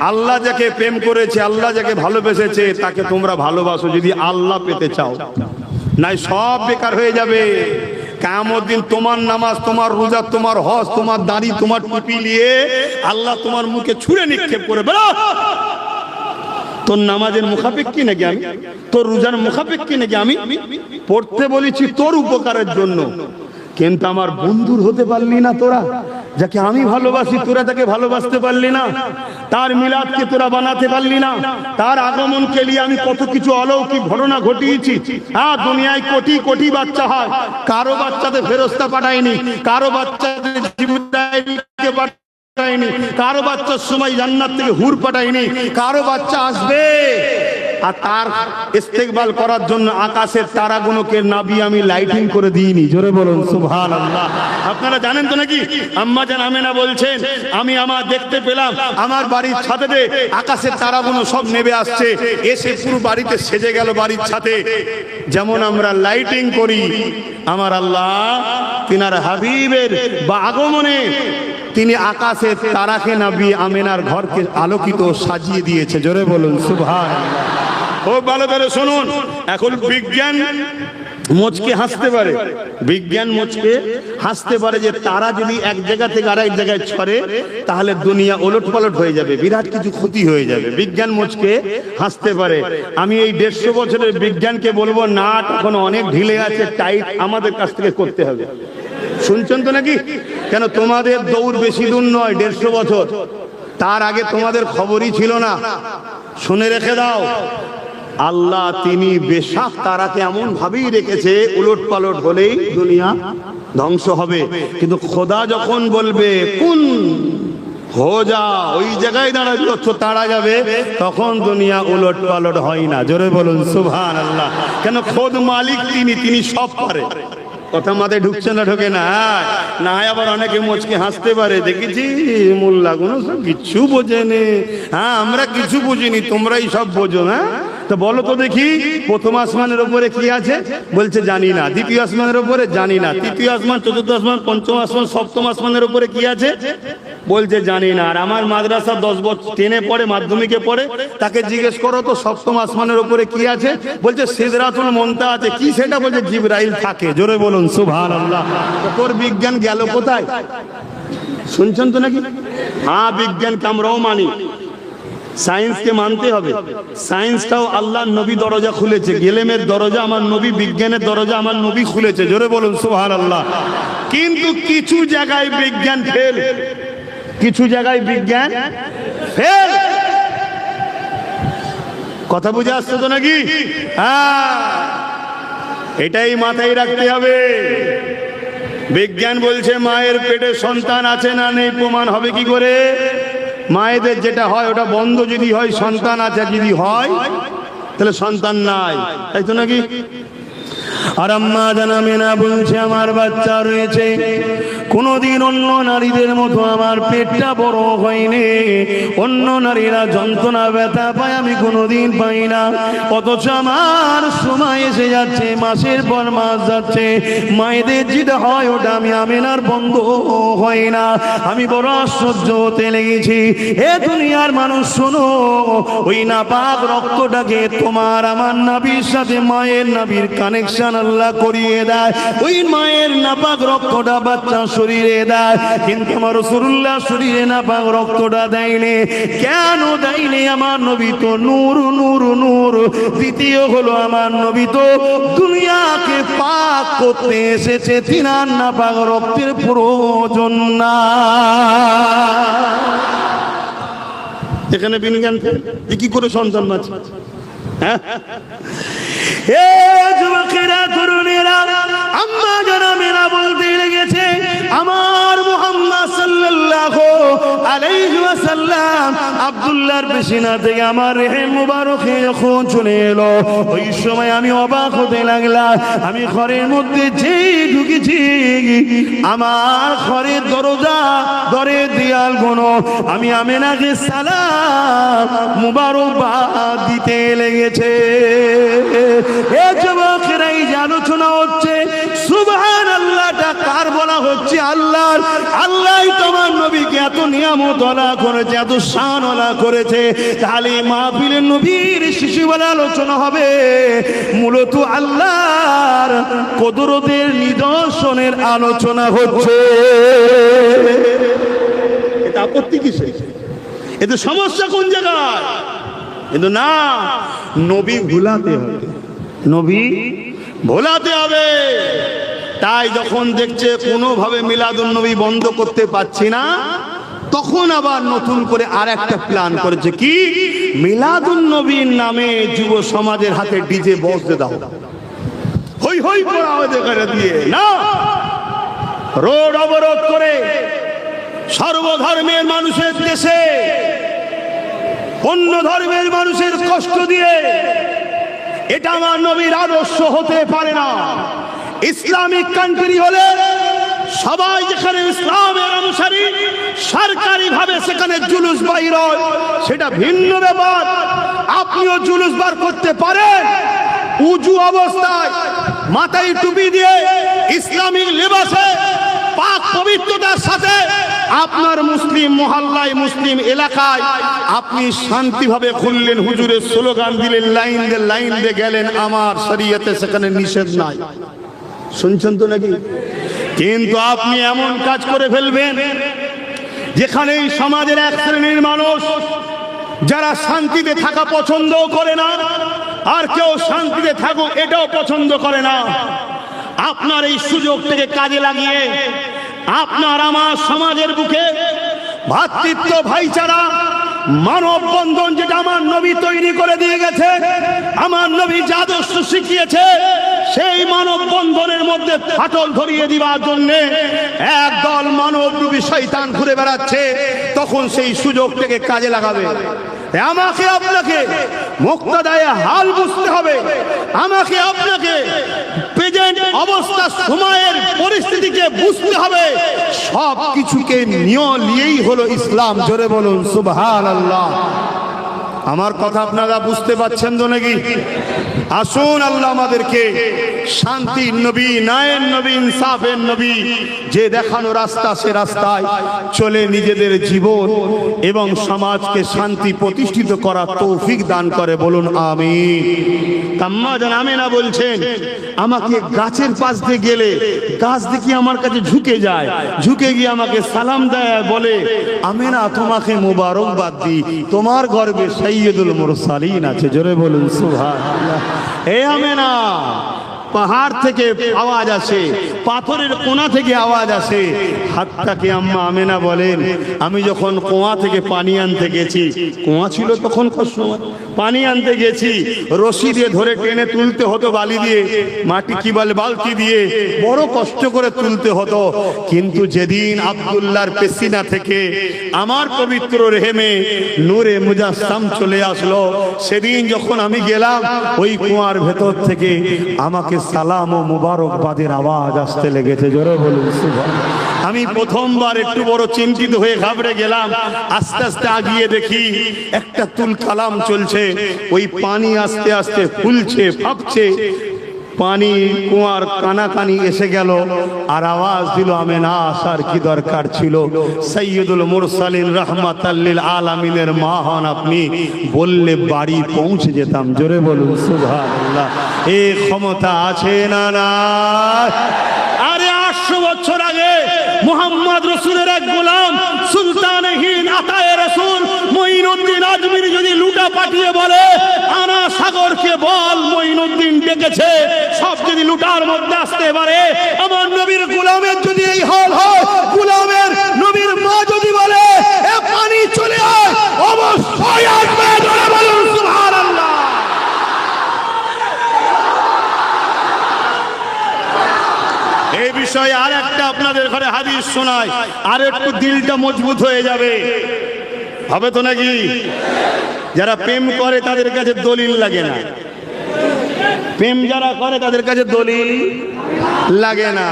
Speaker 1: আল্লাহ যাকে প্রেম করেছে, আল্লাহ যাকে ভালোবেসেছে, তাকে তোমরা ভালোবাসো যদি আল্লাহ পেতে চাও। নাই সব বেকার হয়ে যাবে। কিয়ামত দিন তোমার নামাজ, তোমার রোজা, তোমার হজ, তোমার দাড়ি, তোমার টুপি নিয়ে আল্লাহ তোমার মুখে ছুঁড়ে নিক্ষেপ করে, বেরো। তোর নামাজের মুখাপেক্ষী নাকি আমি? তোর রোজার মুখাপেক্ষী নাকি আমি? পড়তে বলেছি তোর উপকারের জন্য, কিন্তু আমার বন্ধুর হতে পারলি না তোরা। যাকে আমি ভালোবাসি তোরা তাকে ভালোবাসতে পারলি না। তার মিলাদকে তোরা বানাতে পারলি না। তার আগমনকে নিয়ে আমি কত কিছু অলৌকিক ঘটনা ঘটিয়েছি। হ্যাঁ, দুনিয়ায় কোটি কোটি বাচ্চা হয়, কারো বাচ্চাতে ফেরেশতা পাঠায়নি, কারো বাচ্চাতে জিবরাইলকে পাঠায়নি, কারো বাচ্চার সময় জান্নাত থেকে হুর পাঠায়নি, কারো বাচ্চা আসবে আর তার ইস্তেকবাল করার জন্য আকাশের তারাগুলোকে নাবি আমি লাইটিং করে দিইনি। জোরে বলুন সুবহানাল্লাহ। আপনারা জানেন তো নাকি আম্মা জান আমেনা বলছেন আমি আমার দেখতে পেলাম আমার বাড়ির ছাদেতে আকাশের তারাগুলো সব নেমে আসছে, এসে পুরো বাড়িতে সেজে গেল বাড়ির ছাদে। যেমন আমরা লাইটিং করি, আমার আল্লাহ তিনার হাবিবের বা আগমনে তিনি আকাশের তারাকে নবী আমেনার ঘরকে আলোকিত সাজিয়ে দিয়েছে। জোরে বলুন সুবহানাল্লাহ। খুব ভালো করে শুনুন, এখন বিজ্ঞান মুচকে হাসতে পারে, বিজ্ঞান মুচকে হাসতে পারে যে তারা যদি এক জায়গা থেকে আরেক জায়গায় ছড়ে তাহলে দুনিয়া ওলটপালট হয়ে যাবে, বিরাট কিছু ক্ষতি হয়ে যাবে। বিজ্ঞান মুচকে হাসতে পারে। আমি এই 150 বছরের বিজ্ঞানকে বলবো না, এখন অনেক ঢিলে আছে, টাইট আমাদের কাছ থেকে করতে হবে। শুনছেন তো নাকি? কেন তোমাদের দৌড় বেশি দূর নয়, 150 বছর, তার আগে তোমাদের খবরই ছিল না। শুনে রেখে দাও, আল্লাহ তিনি বেশাক তারাকে এমন ভাবেই রেখেছে উলট পালট হলেই দুনিয়া ধ্বংস হবে, কিন্তু খোদা যখন বলবে কোন হো যা, ওই জায়গায় দাঁড়াবে তারা যাবে, তখন দুনিয়া উলট পালট হয় না। জোরে বলুন সুবহানাল্লাহ। কেন খোদ মালিক তিনি, তিনি সব পারে। কথা মাথায় ঢুকছে না? ঢোকে না? না আবার অনেকে মুচকে হাসতে পারে, দেখেছি মোল্লাগুলো সব কিচ্ছু বোঝেনি। হ্যাঁ, আমরা কিছু বুঝিনি, তোমরাই সব বোঝো। হ্যাঁ, তো বলো তো দেখি, প্রথম আসমানের উপরে কি আছে? বলছে জানি না। দ্বিতীয় আসমানের উপরে জানি না। তৃতীয় আসমান, চতুর্থ আসমান, পঞ্চম আসমান, সপ্তম আসমানের উপরে কি আছে? বলছে জানি না। আর আমার মাদ্রাসা 10 বছর 10-এ পড়ে, মাধ্যমিকে পড়ে, তাকে জিজ্ঞেস করো তো সপ্তম আসমানের উপরে কি আছে? বলছে সিদরাতুল মুনতাহা আছে। কি সেটা? বলছে জিবরাইল থাকে। জোরে বলুন সুবহানাল্লাহ। তোর বিজ্ঞান গেল কোথায়? শুনছেন তো নাকি? হ্যাঁ, বিজ্ঞানকে আমরাও মানি, সায়েন্সকে মানতে হবে। সায়েন্সটাও আল্লাহর নবী দরজা খুলেছে, গেলেমের দরজা আমার নবী, বিজ্ঞানের দরজা আমার নবী খুলেছে। জোরে বলুন সুবহানাল্লাহ। কিন্তু কিছু জায়গায় বিজ্ঞান ফেল, কিছু জায়গায় বিজ্ঞান ফেল। কথা বুঝে আসছে তো নাকি? হ্যাঁ, এটাই মাথায় রাখতে হবে। বিজ্ঞান বলছে মায়ের পেটে সন্তান আছে না নেই প্রমাণ হবে কি করে? মায়েদের যেটা হয় ওটা বন্ধ যদি হয়, সন্তান আছে যদি হয় তাহলে সন্তান নাই, তাই তো নাকি? আর আম্মা জান আমেনা বলছে আমার বাচ্চা রয়েছে, কোনদিন অন্য নারীদের মতো আমার পেটটা বড় হয়নি। অন্য নারীরা যন্ত্রণা ব্যথা পায়, আমি কোনোদিন পাই না। অথচ আমার সময় এসে যাচ্ছে, মাসের পর মাস যাচ্ছে, মায়েদের যেটা হয় ওটা আমি আমেনার বন্ধ হয় না। আমি বড় আশ্চর্য হতে লেগেছি। হে দুনিয়ার মানুষ শোনো, ওই নাপাক রক্তটাকে তোমার আমার নাভির সাথে মায়ের নাভির কানেকশন আল্লাহ করিয়ে দেয়। ওই মায়ের নাপাক রক্তটা বাচ্চা শরীরে দেয়, কিন্তু আমার রাসূলুল্লাহ শরীরে নাপাক রক্তটা দেয়নি। কেন দেয়নি? আমার নবী তো নূর নূর নূর। দ্বিতীয় হলো আমার নবী তো দুনিয়াকে পাক করতে এসেছে, তিনার নাপাক রক্তের প্রয়োজন না। এখানে বিজ্ঞান কি করে সন্তান আছে? হ্যাঁ, হে যুবকেরা, তরুণেরা, আম্মা জান আমেনা বলতে লেগেছে আমার মুহাম্মদ সাল্লাল্লাহু আলাইহি ওয়াসাল্লাম আব্দুল্লাহর পেশিনা থেকে আমার রেহেম মুবারকে যখন চলে এলো, ওই সময় আমি অবাক হতে লাগলাম। আমি ঘরের মধ্যে যেই ঢুকেছি, আমার ঘরের দরজা দরে দেয়াল গুলো আমি আমেনাকে সালাম মুবারকবাদ দিতে লেগেছে। এ যুবকেরা, এই যে আলোচনা হচ্ছে সুবহানাল্লাহটা কার বলা হচ্ছে? আল্লাহর। আল্লাহই তোমার নবীকে এত নিয়ামত ওয়ালা করেছে, এত শান ওয়ালা করেছে। তাহলে মাহফিলের নবীর শিশু বলে আলোচনা হবে, মূলত আল্লাহর কুদরতের নিদর্শনের আলোচনা হচ্ছে। এটা আপত্তি কিসে? এতে সমস্যা কোন জায়গায়? কিন্তু না, নবী ভুলাতে হবে, নবী ভোলাতে হবে। তাই যখন দেখছে কোনোভাবে মিলাদুন নবী বন্ধ করতে পারছি না, তখন আবার নতুন করে আর একটা প্ল্যান করেছে। কি? মিলাদুন নবীর নামে যুব সমাজের হাতে ডিজে বক্স দাও, হই হই করা করে দিয়ে না, রোড অবরোধ করে সর্বধর্মের মানুষের দেশে অন্য ধর্মের মানুষের কষ্ট দিয়ে, এটা আমার নবীর আদর্শ হতে পারে না। ইসলামিক কান্ট্রি হলে সবাই যেখানে ইসলামের অনুসারী, সরকারি ভাবে সেখানে জুলুস বাইর হয়, সেটা ভিন্ন ব্যাপার। আপনিও জুলুস বার করতে পারেন উজু অবস্থায়, মাথায় টুপি দিয়ে, ইসলামিক লেবাসে, পাক পবিত্রতার সাথে আপনার মুসলিম মহল্লায়, মুসলিম এলাকায় আপনি শান্তিভাবে খুললেন, হুজুরের স্লোগান দিলেন, লাইন দিয়ে গেলেন, আমার শরীয়তে সেখানে নিষেধ নাই। শুনছেন তো নাকি? কিন্তু আপনি এমন কাজ করে ফেলবেন যেখানে এই সমাজের এক শ্রেণীর মানুষ যারা শান্তিতে থাকা পছন্দ করে না, আর কেউ শান্তিতে থাকুক এটাও পছন্দ করে না, আপনার এই সুযোগটাকে কাজে লাগিয়ে আপনার আমার সমাজের বুকে ভ্রাতৃত্ব, ভাইচারা, মানব বন্ধন যেটা আমার নবী তৈরি করে দিয়ে গেছে, আমার নবী যা আদর্শ শিখিয়েছে, সেই মানব বন্ধনের মধ্যে ফাটল ধরিয়ে দিবার জন্য একদল মানবরূপী শয়তান ঘুরে বেড়াচ্ছে। তখন সেই সুযোগটাকে কাজে লাগাবে। আমাকে আপনাকে মুক্তাদায়ে হাল বুঝতে হবে, আমাকে আপনাকে প্রেজেন্ট অবস্থা, সময়ের পরিস্থিতিকে বুঝতে হবে। সব কিছুকে নিয়েই হলো ইসলাম। জোরে বলুন সুবহানাল্লাহ। আমার কথা আপনারা বুঝতে পারছেন তো নাকি? আসুন আল্লাহ আমাদেরকে শান্তির নবী, ন্যায়ের নবী, ইনসাফের নবী যে দেখানো রাস্তা, সে রাস্তায় চলে নিজেদের জীবন এবং সমাজকে শান্তি প্রতিষ্ঠিত করার তৌফিক দান করে। বলুন আমিন। আম্মা জান আমেনা বলছেন, আমাকে গাছের পাশ দিয়ে গেলে গাছ দেখি আমার কাছে ঝুঁকে যায়, ঝুঁকে গিয়ে আমাকে সালাম দেয়, বলে আমেনা তোমাকে মুবারকবাদ দিই, তোমার গর্ভে সাইয়্যিদুল মুরসালিন আছে। জোরে বলুন সুবহানাল্লাহ। হে আমেনা, পাহাড় থেকে আওয়াজ আসে, পাথরের কোণা থেকে আওয়াজ আসে। হাতটাকে আম্মা আমেনা বলেন, আমি যখন কুয়া থেকে পানি আনতে গেছি, কুয়া ছিল তখন সময়, পানি আনতে গেছি, রশি দিয়ে ধরে টেনে তুলতে হতো, বালি দিয়ে, মাটি কি বলে, বালতি দিয়ে বড় কষ্ট করে তুলতে হতো। কিন্তু যেদিন আব্দুল্লাহর পেসিনা থেকে আমার পবিত্র রেহেমে নূরে মুজাসসাম চলে আসলো, সেদিন যখন আমি গেলাম, ওই কুয়ার ভেতর থেকে আমাকে সালাম ও মুবারকবাদের আওয়াজ আসতে লেগেছে। জোরে বলুন সুবহানাল্লাহ। আমি প্রথমবার একটু বড় চিন্তিত হয়ে ঘাবড়ে গেলাম। আস্তে আস্তে আগিয়ে দেখি একটা তুল কালাম চলছে, ওই পানি আস্তে আস্তে ফুলছে, ফাঁপছে, পানি কুয়ার কানাকানি এসে গেল, আর আওয়াজ দিল, আমেনা আসার কি দরকার ছিল? সাইয়্যিদুল মুরসালিন রাহমাতাল লিল আলামিনের মা হন আপনি, বললে বাড়ি পৌঁছে যেতাম। জোরে বলুন সুবহানাল্লাহ। এই ক্ষমতা আছে না না? আরে 800 বছর আগে মুহাম্মদ রাসূলের এক গোলাম সুলতান হিন্দ আতায়ে রাসূল মঈনুদ্দিন আজমিরি যদি লুটা পাঠিয়ে বলে, আনা সাগরকে বল মঈনুদ্দিন ডেকেছে, সব যদি লুটার মধ্যে আসতে পারে, আমার নবীর গোলামের যদি এই হাল হয়, গোলামের নবীর মা যদি বলে এ পানি চলে আয়, অবশ্যই আসবে। জোরে বলুন সুবহানাল্লাহ। এই বিষয়ে আর একটা আপনাদের ঘরে হাদিস শোনায়, আর একটু দিলটা মজবুত হয়ে যাবে, হবে তো নাকি? যারা প্রেম করে তাদের কাছে দলিল লাগে না, প্রেম যারা করে তাদের কাছে দলিল লাগে না,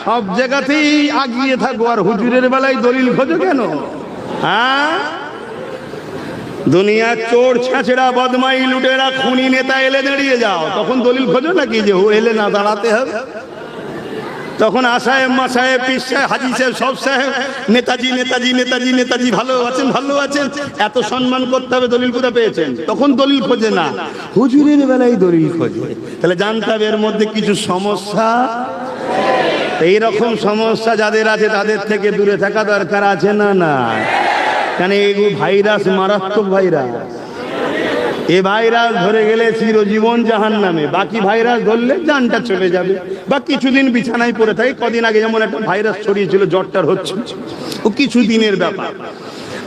Speaker 1: সব জায়গাতেই আগিয়ে থাকবো। আর হুজুরের বেলায় দলিল খোঁজো কেন? হ্যাঁ, দুনিয়ার চোর, ছাঁচড়া, বদমাই, লুটেরা, খুনি নেতা এলে দাঁড়িয়ে যাও, তখন দলিল খোঁজো নাকি যে ও এলে না দাঁড়াতে হবে? তখন আসাহেব, মাসাহেব, পীর সাহেব, হাজি সাহেব, সব সাহেব, নেতাজি নেতাজি নেতাজি নেতাজি, ভালো আছেন ভালো আছেন, এত সম্মান করতে হবে, দলিল কোথা পেয়েছেন? তখন দলিল খোঁজে না, হুজুরের বেলায় দলিল খোঁজে। তাহলে জানতে হবে এর মধ্যে কিছু সমস্যা। এইরকম সমস্যা যাদের আছে তাদের থেকে দূরে থাকা দরকার আছে না? না, কেন এই ভাইরাস মারাত্মক ভাইরাস। এ ভাইরাস ধরে গেলে চিরজীবন জাহান্নামে, বাকি ভাইরাস ধরলে জানটা চলে যাবে বা কিছুদিন বিছানায় পড়ে থাকে। কদিন আগে যেমন একটা ভাইরাস ছড়িয়েছিল, জ্বরটার হচ্ছে, ও কিছুদিনের ব্যাপার।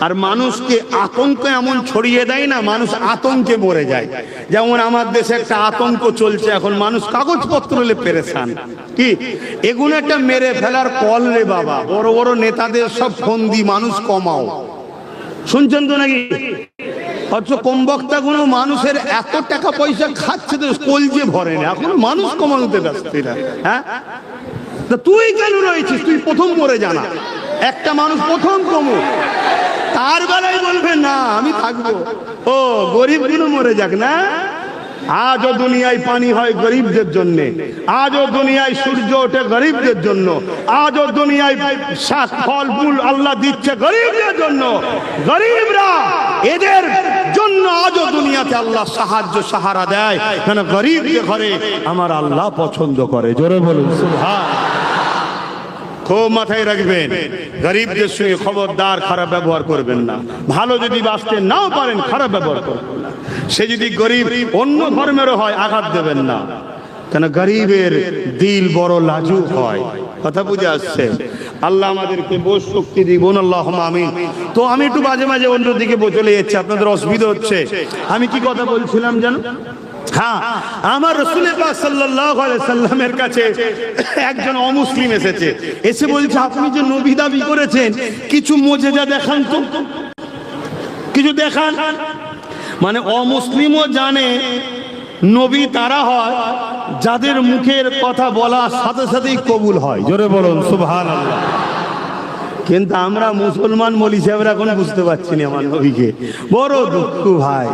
Speaker 1: আর মানুষকে আতঙ্ক এমন ছড়িয়ে দেয় না, মানুষ আতঙ্কে মরে যায়। যেমন আমার দেশে একটা আতঙ্ক চলছে এখন, মানুষ কাগজপত্র হলে পেরেছান, কি এগুলো একটা মেরে ফেলার কল রে বাবা। বড় বড় নেতাদের সব ফন্দি, মানুষ কমাও। শুনছেন তো নাকি? অথচ কমবক্তা কোনো মানুষের এত টাকা পয়সা খাচ্ছে তো কলজে ভরে না, এখন মানুষ কমানোতে ব্যস্ত এরা। হ্যাঁ, তা তুই কেন রয়েছিস? তুই প্রথম মরে জানা, একটা মানুষ প্রথম কমু, তার বেলায় বলবে না আমি থাকবো। ও গরিবগুলো মরে যাক না। আজও দুনিয়ায় পানি হয় গরিবদের জন্য, আজও দুনিয়ায় সূর্য ওঠে গরিবদের জন্য, আজও দুনিয়ায় শাক ফল ফুল আল্লাহ দিচ্ছে গরিবদের জন্য। গরিবরা এদের জন্য আজও দুনিয়াতে আল্লাহ সাহায্য সাহারা দেয়, কেন গরিবকে ঘরে আমার আল্লাহ পছন্দ করে। জোরে বলুন সুবহানাল্লাহ। খুব মাথায় রাখবেন, গরিবদের সঙ্গে খবরদার খারাপ ব্যবহার করবেন না। ভালো যদি বাঁচতে নাও পারেন খারাপ ব্যবহার করবেন না। সে যদি গরিব অন্য ধর্মেরও হয় আঘাত দেবেন না, কেন গরিবের দিল বড় লাজুক হয়। কথা বুঝে আসছে? আল্লাহ আমাদেরকে বোঝ শক্তি দিক, আল্লাহুম্মা আমিন। তো আমি একটু মাঝে মাঝে অন্যদিকে চলে যাচ্ছি, আপনাদের অসুবিধা হচ্ছে। আমি কি কথা বলছিলাম জানো? হ্যাঁ, আমার রাসূল পাক সাল্লাল্লাহু আলাইহি সাল্লামের কাছে একজন অমুসলিম এসেছে, এসে বলছে আপনি যে নবী দাবি করেছেন কিছু মুজিজা দেখান তো, কিছু দেখান। মানে অমুসলিমও জানে নবী তারা হয় যাদের মুখের কথা বলার সাথে সাথেই কবুল হয়। জোরে বলুন সুবহানাল্লাহ। কিন্তু আমরা মুসলমান মৌলভী সাহেবরা এখন বুঝতে পারছি না আমার নবীকে। বড় দুঃখ ভাই।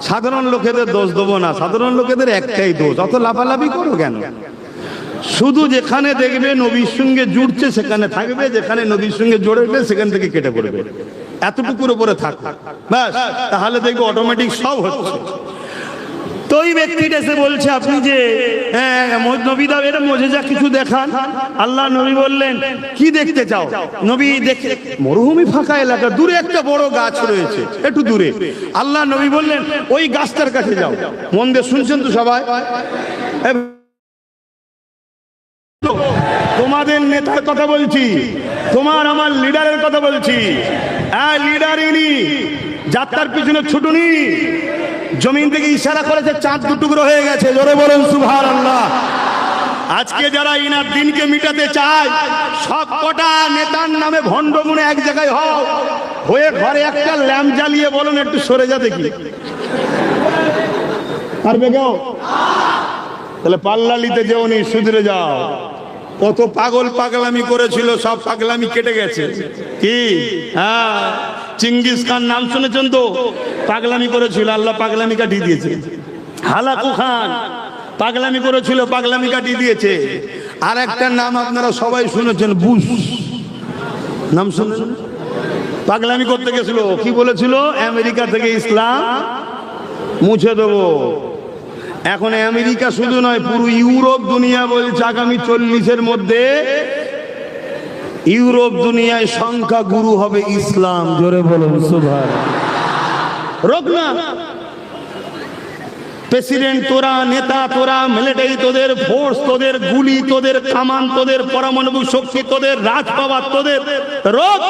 Speaker 1: সাধারণ লোকেদের দোষ দেবো না, সাধারণ লোকেদের একটাই দোষ, অত লাফালাফি করো কেন? শুধু যেখানে দেখবে নবীর সঙ্গে জুড়ছে সেখানে থাকবে, যেখানে নবীর সঙ্গে জড়বে সেখান থেকে কেটে পড়বে, এতটুকুর উপরে থাকবে ব্যাস, তাহলে দেখবে অটোমেটিক সব হচ্ছে। তো ওই ব্যক্তিটা এসে বলছে আপনি যে নবী দাও এটা মুজিজা কিছু দেখান। আল্লাহ নবী বললেন কি দেখতে চাও? নবী দেখে মরুভূমি ফাঁকা এলাকা, দূরে একটা বড় গাছ রয়েছে, একটু দূরে। আল্লাহ নবী বললেন ওই গাছটার কাছে যাও। মন দিয়ে শুনছেন তো সবাই? তোমাদের নেতার কথা বলছি, তোমার আমার লিডারের কথা বলছি। লিডার ইনি, যাত্রার পিছনে ছুটুনি। জমিন থেকে ইশারা করেছে, চাঁদ দুটুকরো হয়ে গেছে। জোরে বলুন সুবহানাল্লাহ। আজকে যারা ইনার দিনকে মিটাতে চায়, সব কটা নেতার নামে ভণ্ড গুণে এক জায়গায় হয়ে ঘরে একটা ল্যাম্প জ্বালিয়ে বলুন একটু সরে যা দেখি, পারবে কেউ? তাহলে পাল্লা নিতে যেওনি, সুধরে যাও। কত পাগল পাগলামি করেছিল, সব পাগলামি কেটে গেছে। কি? হ্যাঁ, চিঙ্গিস খান নাম শুনেছেন তো? পাগলামি করেছিল, আল্লাহ পাগলামি কাটিয়ে দিয়েছে। হালাকু খান পাগলামি করেছিল, পাগলামি কাটিয়ে দিয়েছে। আর একটা নাম আপনারা সবাই শুনেছেন, বুশ নাম শুনেছেন? পাগলামি করতে গেছিল, কি বলেছিল? আমেরিকা থেকে ইসলাম মুছে দেবো। এখন আমেরিকা শুধু নয়, পুরো ইউরোপ দুনিয়া বলছে আগামী 40-এর মধ্যে ইউরোপ দুনিয়ায় সংখ্যা গুরু হবে ইসলাম। জোরে বলুন সুবহানাল্লাহ। রোক না প্রেসিডেন্ট তোরা, নেতা তোরা, মিলিটারি তোদের, ফোর্স তোদের, গুলি তোদের, কামান তোদের, পরমাণু শক্তি তোদের, রাজপাওয়ার তোদের, রোক।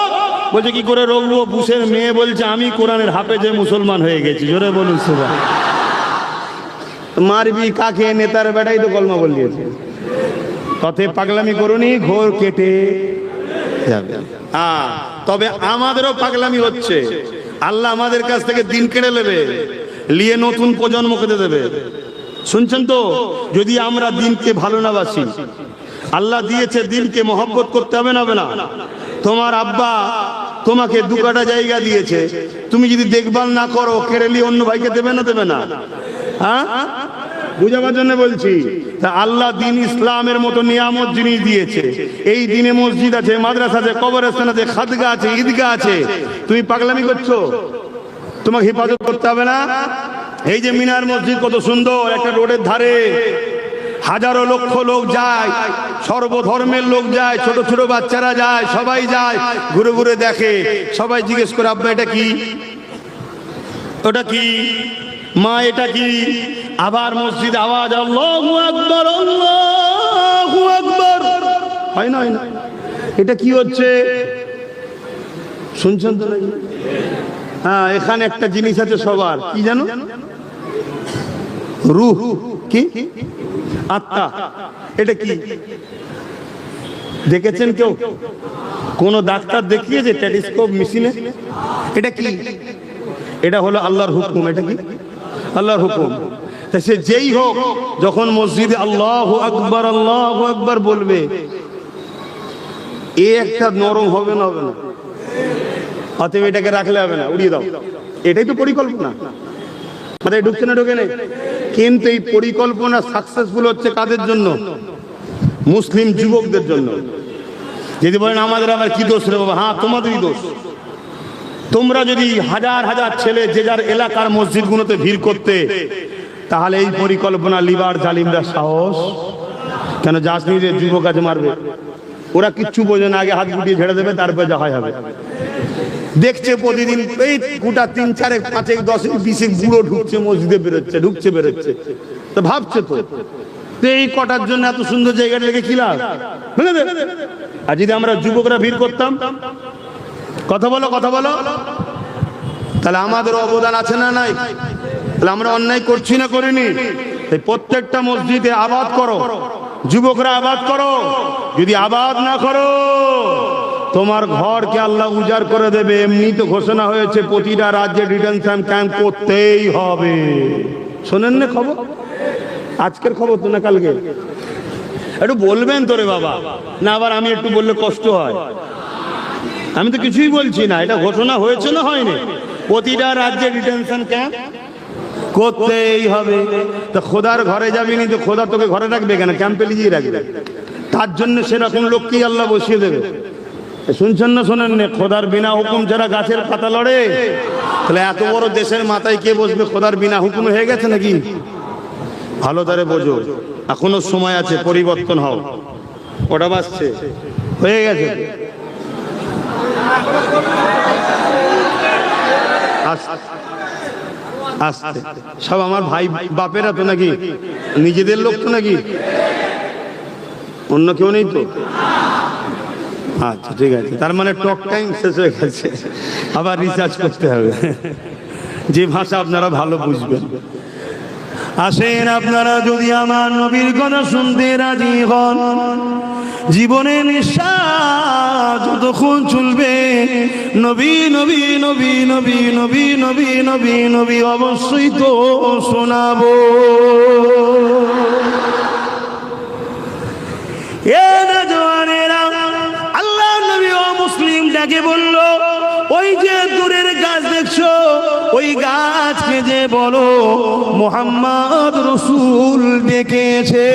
Speaker 1: বলছে কি করে রোকবো? বুশের মেয়ে বলছে আমি কোরআনের হাফেজে মুসলমান হয়ে গেছি। জোরে বলুন সুবহানাল্লাহ। মারবি কাকে? নেতার বেটাই তো কলমা বলিয়েছে। তথে পাগলামি করুনি, ঘোর কেটে যাবে। তবে আমাদেরও পাগলামি হচ্ছে। আল্লাহ আমাদের কাছ থেকে দিন কেড়ে নেবে, নিয়ে নতুন প্রজন্মকে দেবে। শুনছেন তো? যদি আমরা দিনকে ভালো না বাসি, আল্লাহ দিয়েছে দিনকে মহব্বত করতে হবে না? তোমার আব্বা তোমাকে 2 কাঠা জায়গা দিয়েছে, তুমি যদি দেখভাল না করো কেড়ে নিয়ে অন্য ভাইকে দেবে না? হ্যাঁ, বুঝাবার জন্য বলছি। তা আল্লাহ দিন ইসলামের মতো নিয়ামত জিনিস দিয়েছে। এই দিনে মসজিদ আছে, মাদ্রাসা আছে, কবরস্থান আছে, খাদগা আছে, ঈদগাহ আছে। তুমি পাগলামি করছো, তোমাকে হেফাজত করতে হবে না? এই যে মিনার মসজিদ কত সুন্দর, একটা রোডের ধারে, হাজারো লক্ষ লোক যায়, সর্বধর্মের লোক যায়, ছোট ছোট বাচ্চারা যায়, সবাই যায়, ঘুরে ঘুরে দেখে। সবাই জিজ্ঞেস করে আব্বা এটা কি, ওটা কি, মা এটা কি? আবার মসজিদ আওয়াজ আল্লাহু আকবার, আল্লাহু আকবার। হয় না? এটা কি হচ্ছে? শুনছেন তো নাকি? হ্যাঁ, এখানে একটা জিনিস আছে সবার, কি জানো? রূহ। কি? আত্মা। এটা কি দেখেছেন কেউ? কোন ডাক্তার দেখিয়েছে টেলিস্কোপ মেশিনে? এটা কি? এটা হলো আল্লাহর হুকুম। এটা কি আল্লাহর হুকুম। তা সে যেই হোক, যখন মসজিদে আল্লাহু আকবার বলবে, এ একটা নরম হবে না, হবে না? অতএব এটাকে রাখলে হবে না, উড়িয়ে দাও। এটাই তো পরিকল্পনা। মাথায় ঢুকছে না, ঢোকে নেই? কিন্তু এই পরিকল্পনা সাকসেসফুল হচ্ছে কাদের জন্য? মুসলিম যুবকদের জন্য। যদি বলেন আমাদের আবার কি দোষ রে বাবা, হ্যাঁ তোমাদেরই দোষ। তোমরা যদি হাজার হাজার ছেলে যে যার এলাকার মসজিদগুলোতে ভিড় করতে, তাহলে এই পরিকল্পনা লিবার জালিমরা সাহস কেন? জাসনিদের যুবক কাজে মারবে, ওরা কিচ্ছু বোঝে না, আগে হাত গুটিয়ে ঝেড়ে দেবে, তারপরে যা হয় হবে। দেখছে প্রতিদিন এই গোটা 3, 4, 5, 10, 20 বুড়ো ঢুকছে মসজিদে, ঢুকছে বেরোচ্ছে। তো ভাবছে তো এই কটার জন্য এত সুন্দর জায়গাটা লেগে কি লাভ? আর যদি আমরা যুবকরা ভিড় করতাম, কথা বলো, তাহলে আমাদের অবদান আছে না নাই? তাহলে আমরা অন্যায় করছি না করিনি? এই প্রত্যেকটা মসজিদে আবাদ করো, যুবকরা আবাদ করো। যদি আবাদ না করো, তোমার ঘরকে আল্লাহ উজাড় করে দেবে। এমনি তো ঘোষণা হয়েছে প্রতিটা রাজ্যে ডিটেনশন ক্যাম্প করতেই হবে। শোনেন না খবর? আজকের খবর তো না কালকে? একটু বলবেন তোরে বাবা না, আবার আমি একটু বললে কষ্ট হয়। আমি তো কিছুই বলছি না, এটা ঘোষণা হয়েছে না হয়নি? প্রতিটা রাজ্যে ডিটেনশন ক্যাম্প করতেই হবে। তো খোদার ঘরে যাবি নি, তো খোদা তোকে ঘরে রাখবে কেন? ক্যাম্পে লিজিয়ে রাখবে। তার জন্য সেরকম লোককেই আল্লাহ বসিয়ে দেবে। শুনছেন না শোনেন না? খোদার বিনা হুকুম যারা গাছের পাতা লড়ে, তাহলে এত বড় দেশের মাথায় কে বসবে? খোদার বিনা হুকুম হয়ে গেছে নাকি? ভালো তারে বোঝো, এখনো সময় আছে, পরিবর্তন হও। ওটা বাসছে, হয়ে গেছে। আস্তে সব আমার ভাই বাপেরা তো নাকি? নিজেদের লোক তো নাকি? অন্য কেউ নেই তো? আচ্ছা ঠিক আছে, তার মানে টক টাইম শেষ হয়ে গেছে, আবার রিসার্চ করতে হবে যে ভাষা আপনারা ভালো বুঝবেন। আসেন আপনারা যদি আমার নবীর কথা শুনতে রাজি হন, জীবনে নিঃশ্বাস যতক্ষণ চলবে নবী নবী নবী নবী নবী নবী নবী নবী অবশ্যই তো শোনাবো। আল্লাহ নবী ও মুসলিমটাকে বলল, ওই যে দূরের গাছ দেখছো, ওই গাছকে যে বলো মুহাম্মদ রাসূল ডেকেছে।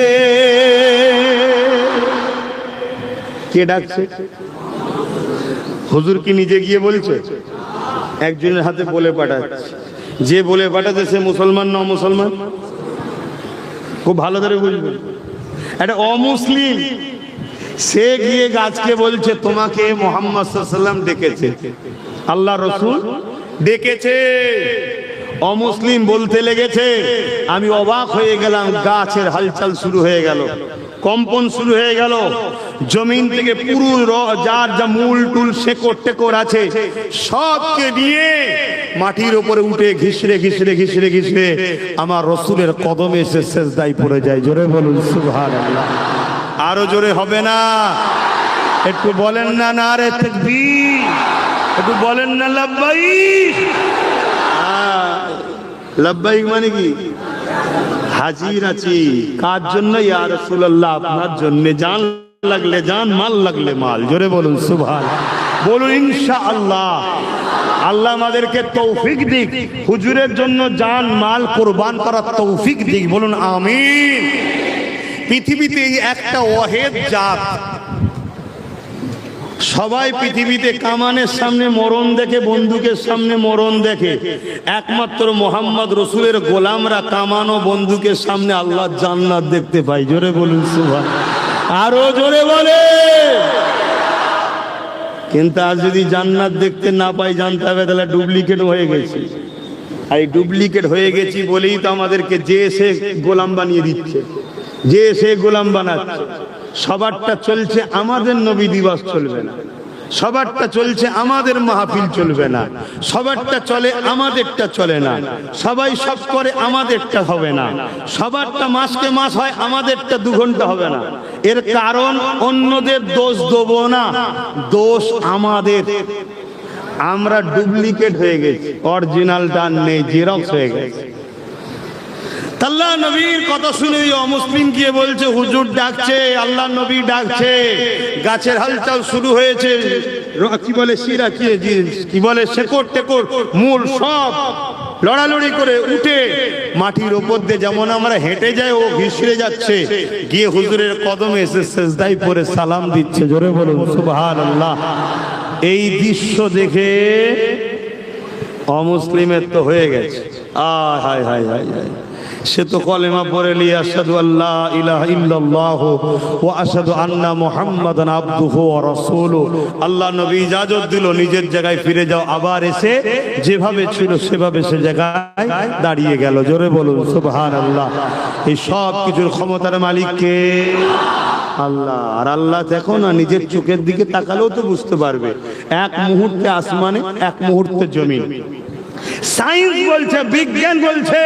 Speaker 1: কে ডাকছে? হুজুর কি নিজে গিয়ে বলছে? একজনের হাতে বলে পাঠাচ্ছে। যে বলে পাঠাচ্ছে সে মুসলমান না অমুসলমান? খুব ভালো করে বুঝবেন, এটা অমুসলিম। সে গিয়ে গাছকে বলছে তোমাকে মুহাম্মদ সাল্লাল্লাহু আলাইহি ওয়াসাল্লাম ডেকেছে, আল্লাহ রাসূল ডেকেছে। অমুসলিম বলতে লেগেছে। আমি অবাক হয়ে গেলাম, গাছের হালচাল শুরু হয়ে গেল, কম্পন শুরু হয়ে গেল। জমিন থেকে পুরো যার যা মূল টুল শেকড় টেকড় আছে সবকে নিয়ে মাটির উপরে উঠে ঘিসড়ে ঘিসড়ে ঘিসড়ে ঘিসড়ে আমার রসুলের কদমে এসে সেজদায় পড়ে যায়। জোরে বলুন সুবহানাল্লাহ। আরো জোরে হবে না? একটু বলেন না নারে তাকবীর, একটু বলেন না লাব্বাইক। লাব্বাইক মানে কি? হাজির আছি। কার জন্য? ইয়া রাসূলুল্লাহ, আপনার জন্য। জান লাগলে জান, মাল লাগলে মাল। জোরে বলুন সুবহানাল্লাহ, বলুন ইনশাআল্লাহ। আল্লাহ আমাদেরকে তৌফিক দিক, হুজুরের জন্য জান মাল কুরবান করার তৌফিক দিক। বলুন আমিন। পৃথিবীতে একটা ওয়াহিদ জাত, সবাই পৃথিবীতে কামানের সামনে মরণ দেখে, বন্দুকের সামনে মরণ দেখে। একমাত্র মুহাম্মদ রাসূলের গোলামরা কামান ও বন্দুকের সামনে আল্লাহর জান্নাত দেখতে পাই। জোরে বলুন সুবহানাল্লাহ, আরো জোরে বলে। কিন্তু আজ যদি জান্নাত দেখতে না পাই, জানতে হবে তাহলে ডুপ্লিকেট হয়ে গেছি। আর এই ডুপ্লিকেট হয়ে গেছি বলেই তো আমাদেরকে যে সে গোলাম বানিয়ে দিচ্ছে, যে সে গোলাম বানাচ্ছে। সবারটা চলছে, আমাদের নবী দিবস চলবে না। সবারটা চলছে, আমাদের মাহফিল চলবে না। সবারটা চলে, আমাদেরটা চলে না। সবাই সব করে, আমাদেরটা হবে না। সবারটা মাসকে মাস হয়, আমাদেরটা 2 ঘন্টা হবে না। এর কারণ অন্যদের দোষ দেব না, দোষ আমাদের। আমরা ডুপ্লিকেট হয়ে গেছি, অরিজিনালটা নেই, জেরক্স হয়ে গেছে। আল্লাহ নবীর কথা শুনে অমুসলিম গিয়ে বলছে হুজুর ডাকছে, আল্লাহ নবী ডাকছে। গাছের হালচাল শুরু হয়েছে, কি বলে শিরা, কি বলে শেকড় টেকড় মূল সব লড়ালড়ি করে উঠে মাটির ওপর দিয়ে যেমন আমরা হেঁটে যাই ও ঘিসড়ে যাচ্ছে, গিয়ে হুজুরের কদমে এসে সেজদায় পড়ে সালাম দিচ্ছে। জোরে বলুন সুবহানাল্লাহ। এই দৃশ্য দেখে অমুসলিমের তো হয়ে গেছে, হায় হায় হায় হায়, সে তো কলেমা পড়ে লি আশহাদু আল্লা ইলাহা ইল্লাল্লাহ ওয়া আশহাদু আন্না মুহাম্মাদান আবদুহু ওয়া রাসূলুহু। আল্লাহ নবী ইজাজত দিল নিজের জায়গায় ফিরে যাও, আবার এসে যেভাবে ছিল সেভাবে সে জায়গায় দাঁড়িয়ে গেল। জোরে বলুন সুবহানাল্লাহ। এই সব কিছুর ক্ষমতার মালিক কে? আল্লাহ। আর আল্লাহ দেখো না, নিজের চোখের দিকে তাকালেও তো বুঝতে পারবে, এক মুহূর্তে আসমানে, এক মুহূর্তে জমিন। সায়েন্স বলছে, বিজ্ঞান বলছে,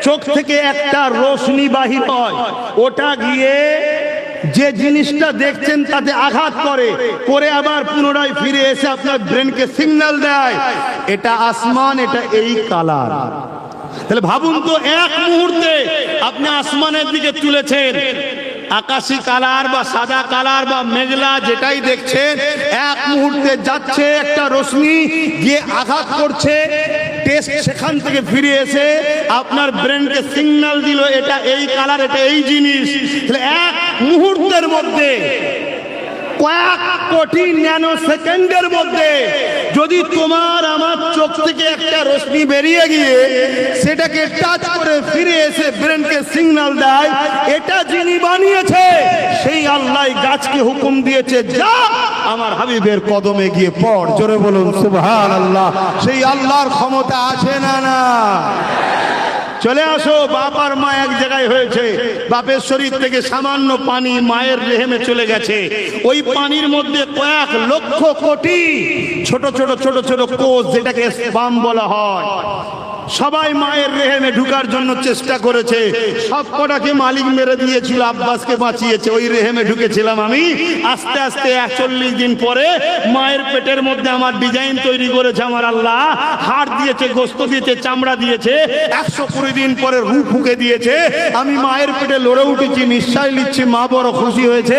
Speaker 1: চোখ থেকে একটা রোশনি বাহির হয়, ওটা গিয়ে যে জিনিসটা দেখছেন তাতে আঘাত করে আবার পুনরায় ফিরে এসে আপনার ব্রেনকে সিগন্যাল দেয়, এটা আসমান, এটা এই কালার। তাহলে ভাবুন তো, এক মুহূর্তে আপনি আসমানের দিকে তুলেছেন, আকাশী কালার বা সাদা কালার বা মেঘলা যেটাই দেখছেন, এক মুহূর্তে যাচ্ছে একটা রশ্মি গিয়ে আঘাত করছে, টেস্ট সেখান থেকে ফিরে এসে আপনার ব্রেনকে সিগন্যাল দিল এটা এই কালার, এটা এই জিনিস। তাহলে এক মুহূর্তের মধ্যে, কয়েক কোটি ন্যানো সেকেন্ডের মধ্যে যদি তোমার আমার চোখ থেকে একটা রশ্মি বেরিয়ে গিয়ে সেটাকে টাচ করে ফিরে এসে ব্রেনকে সিগন্যাল দেয়, এটা যিনি বানিয়েছে সেই আল্লাহ গাছকে হুকুম দিয়েছে, যা আমার হাবিবের কদমে গিয়ে পড়। জোরে বলুন সুবহানাল্লাহ। সেই আল্লাহর ক্ষমতা আছে না? না। চলে আসো, বাপ আর মা এক জায়গায় হয়েছে, বাপের শরীর থেকে সামান্য পানি মায়ের রেহেমে চলে গেছে, ওই পানির মধ্যে কয়েক লক্ষ কোটি ছোট ছোট ছোট ছোট কোষ, যেটাকে স্পার্ম বলা হয়, সবাই মায়ের রেহেমে ঢুকার জন্য চেষ্টা করেছে, সব কটাকে মালিক মেরে দিয়েছিল, আব্বাসকে বাঁচিয়েছে, ওই রেহেমে ঢুকেছিলাম আমি। আস্তে আস্তে 41 দিন পরে মায়ের পেটের মধ্যে আমার ডিজাইন তৈরি করেছে আমার আল্লাহ, হাড় দিয়েছে, গোস্ত দিয়েছে, চামড়া দিয়েছে, 120 দিন পরে রূহ ফুঁকে দিয়েছে, আমি মায়ের পেটে লড়ে উঠেছি, নিঃশ্বাস নিচ্ছি, মা বড় খুশি হয়েছে,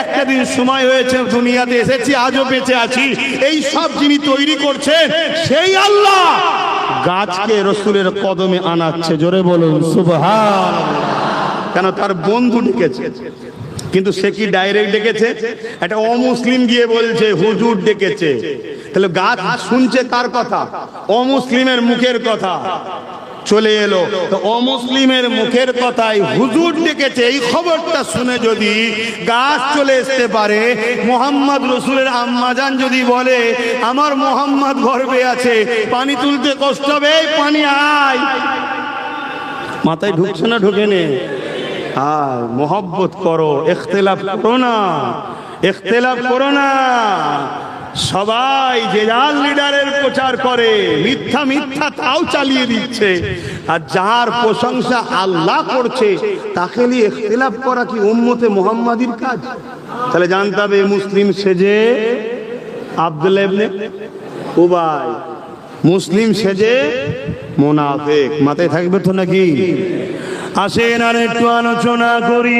Speaker 1: একটা দিন সময় হয়েছে দুনিয়াতে এসেছি, আজও বেঁচে আছি। এই সব যিনি তৈরি করছেন সেই আল্লাহ গাছকে রসুলের কদমে আনাচ্ছে। জোরে বলুন সুবহানাল্লাহ। কেন? তার বন্ধু ডেকেছে, কিন্তু সে কি ডাইরেক্ট ডেকেছে? একটা অমুসলিম গিয়ে বলছে হুজুর ডেকেছে। তাহলে গাছ শুনছে কার কথা? অমুসলিমের মুখের কথা। চলে এলো তো অমুসলিমের মুখের কথাই হুজুর ডেকেছে, এই খবরটা শুনে যদি গাছ চলে আসতে পারে, মোহাম্মদ রসুলের আম্মাজান যদি বলে আমার মোহাম্মদ গর্ভে আছে, পানি তুলতে কষ্ট হবে, পানি আয়, মাথায় ঢুকছে না? ঢুকে নে। আর মোহব্বত করো, ইখতিলাফ করো না, ইখতিলাফ করো না। সবাই যে যার লিডারের প্রচার করে, মিথ্যা মিথ্যা তাও চালিয়ে দিচ্ছে, আর যার প্রশংসা আল্লাহ করছে তাকে নিয়ে ইখতিলাফ করা কি উম্মতে মুহাম্মাদির কাজ? তাহলে জানতে হবে মুসলিম সেজে আব্দুল্লাহ ইবনে উবাই, মুসলিম সেজে মুনাফিক। মাথায় থাকবে তো নাকি? আসেন আর একটু আলোচনা করি।